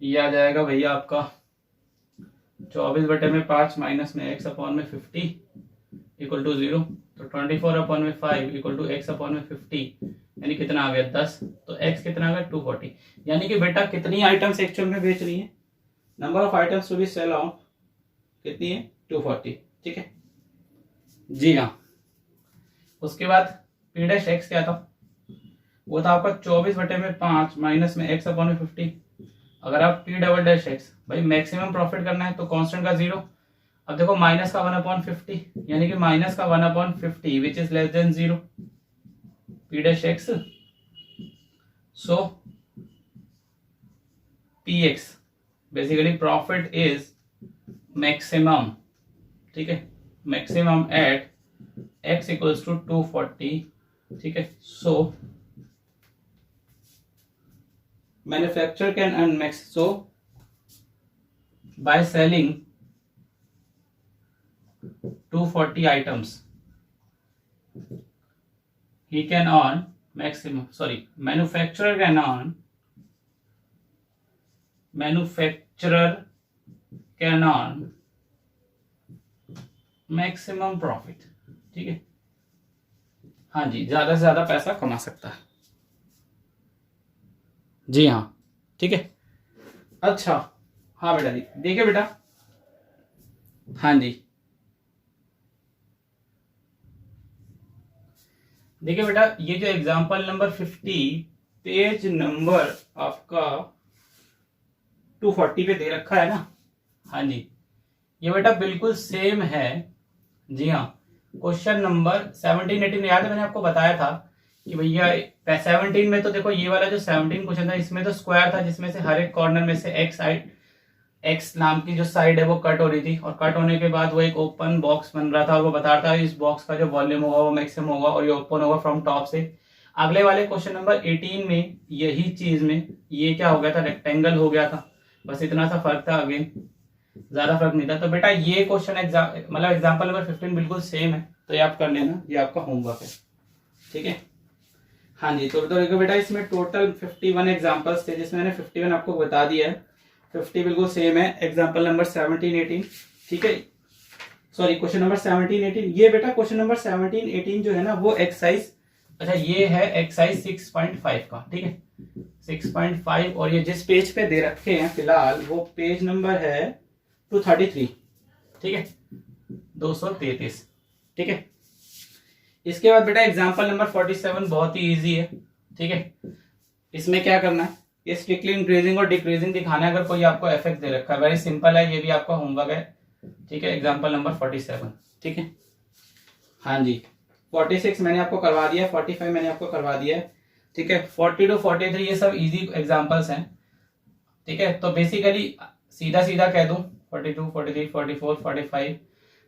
ये आ जाएगा भैया आपका 24/5 माइनस में x/50 इक्वल टू 0, तो 24/5 इक्वल टू x/50, यानी कितना आ गया 10। तो x कितना आ गया 240। यानी कि बेटा कितनी आइटम्स एक्चुअल में बेच रही है, number of items to be sell out कितनी है 240, ठीक है जी हाँ। उसके बाद पी डैश एक्स क्या था, वो था आपका 24/5 माइनस में x/50। अगर आप पी डबल डैश एक्स, भाई मैक्सिमम प्रॉफिट करना है तो कांस्टेंट का 0। अब देखो माइनस का 1/50, यानी कि माइनस का 1/50 which is less than 0, P dash x. So P x basically profit is maximum, ठीक है, maximum at x equals to 240, ठीक है। So manufacturer can earn max, so by selling 240 items he can earn maximum, sorry, manufacturer can earn maximum profit, ठीक है। हाँ जी, ज्यादा से ज्यादा पैसा कमा सकता है, जी हाँ, ठीक है। अच्छा हाँ बेटा जी, देखिए बेटा, हाँ जी देखिए बेटा, ये जो एग्जांपल नंबर 50 पेज नंबर आपका 240 पे दे रखा है ना, हाँ जी, ये बेटा बिल्कुल सेम है, जी हाँ। क्वेश्चन नंबर 17 18 याद है, मैंने आपको बताया था कि भैया 17 में तो देखो ये वाला जो 17 क्वेश्चन था इसमें तो स्क्वायर था, जिसमें से हर एक कॉर्नर में से एक्स नाम की जो साइड है वो कट हो रही थी, और कट होने के बाद वो एक ओपन बॉक्स बन रहा था, और वो बता रहा था इस बॉक्स का जो वॉल्यूम होगा वो मैक्सिमम होगा, और ये ओपन होगा फ्रॉम टॉप से। अगले वाले क्वेश्चन नंबर 18 में यही चीज में ये क्या हो गया था, रेक्टेंगल हो गया था, बस इतना सा फर्क था, अगेन ज्यादा फर्क नहीं था। तो बेटा ये क्वेश्चन मतलब एग्जाम्पल नंबर 15 बिल्कुल सेम है, तो ये आप कर लेना, ये आपका होमवर्क है, ठीक है। हाँ जी, तो देखो बेटा इसमें टोटल 51 एग्जांपल्स थे, जिसमें मैंने 51 आपको बता दिया है, 50 बिल्कुल सेम है। एग्जांपल नंबर 17 18, ठीक है, सॉरी क्वेश्चन नंबर 17 18, ये बेटा क्वेश्चन नंबर 17 18 जो है ना वो एक्सरसाइज, अच्छा ये है एक्सरसाइज 6.5 का, ठीक है 6.5, और ये जिस पेज पे दे रखे हैं फिलहाल वो पेज नंबर है 233, ठीक है 233, ठीक है। इसके बाद बेटा एग्जांपल नंबर 47 बहुत ही इजी है, ठीक है। इसमें क्या करना है, ये स्ट्रिक्टली इंक्रीजिंग और डिक्रीजिंग दिखाना है, अगर कोई आपको इफेक्ट दे रखा है, वेरी सिंपल है, ये भी आपका होमवर्क है, ठीक है। एग्जांपल नंबर 47, ठीक है, हाँ जी 46 मैंने आपको करवा दिया है, 45 मैंने आपको करवा दिया है, ठीक है। 42 43 ये सब इजी एग्जांपल्स हैं, ठीक है। तो बेसिकली सीधा सीधा कह दूं 42 43 44 45,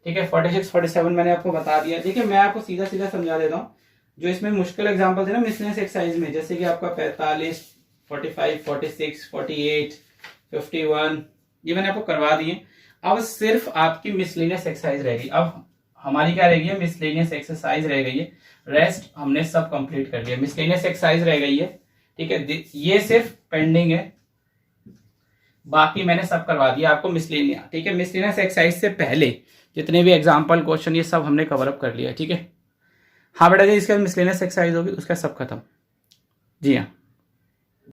ठीक है 46 47 मैंने आपको बता दिया। देखिए मैं आपको सीधा सीधा समझा देता हूँ, जो इसमें मुश्किल एग्जांपल्स है ना मिसलेनियस एक्सरसाइज में, जैसे कि आपका 45 45 46 48 51 ये मैंने आपको करवा दिए। अब सिर्फ आपकी मिसलेनियस एक्सरसाइज रहेगी, अब हमारी क्या रहेगी, मिसलेनियस एक्सरसाइज रह गई है, रेस्ट हमने सब कंप्लीट कर लिया, मिसलेनियस एक्सरसाइज रह गई है, ठीक है। ये सिर्फ पेंडिंग है, बाकी मैंने सब करवा दिया आपको मिसलेनियस, ठीक है। मिसलेनियस एक्सरसाइज से पहले जितने भी एग्जाम्पल क्वेश्चन ये सब हमने कवर अप कर लिया, ठीक है। हाँ बेटा जी, इसके बाद मिसलेनियस एक्सरसाइज होगी उसका सब खत्म, जी हाँ।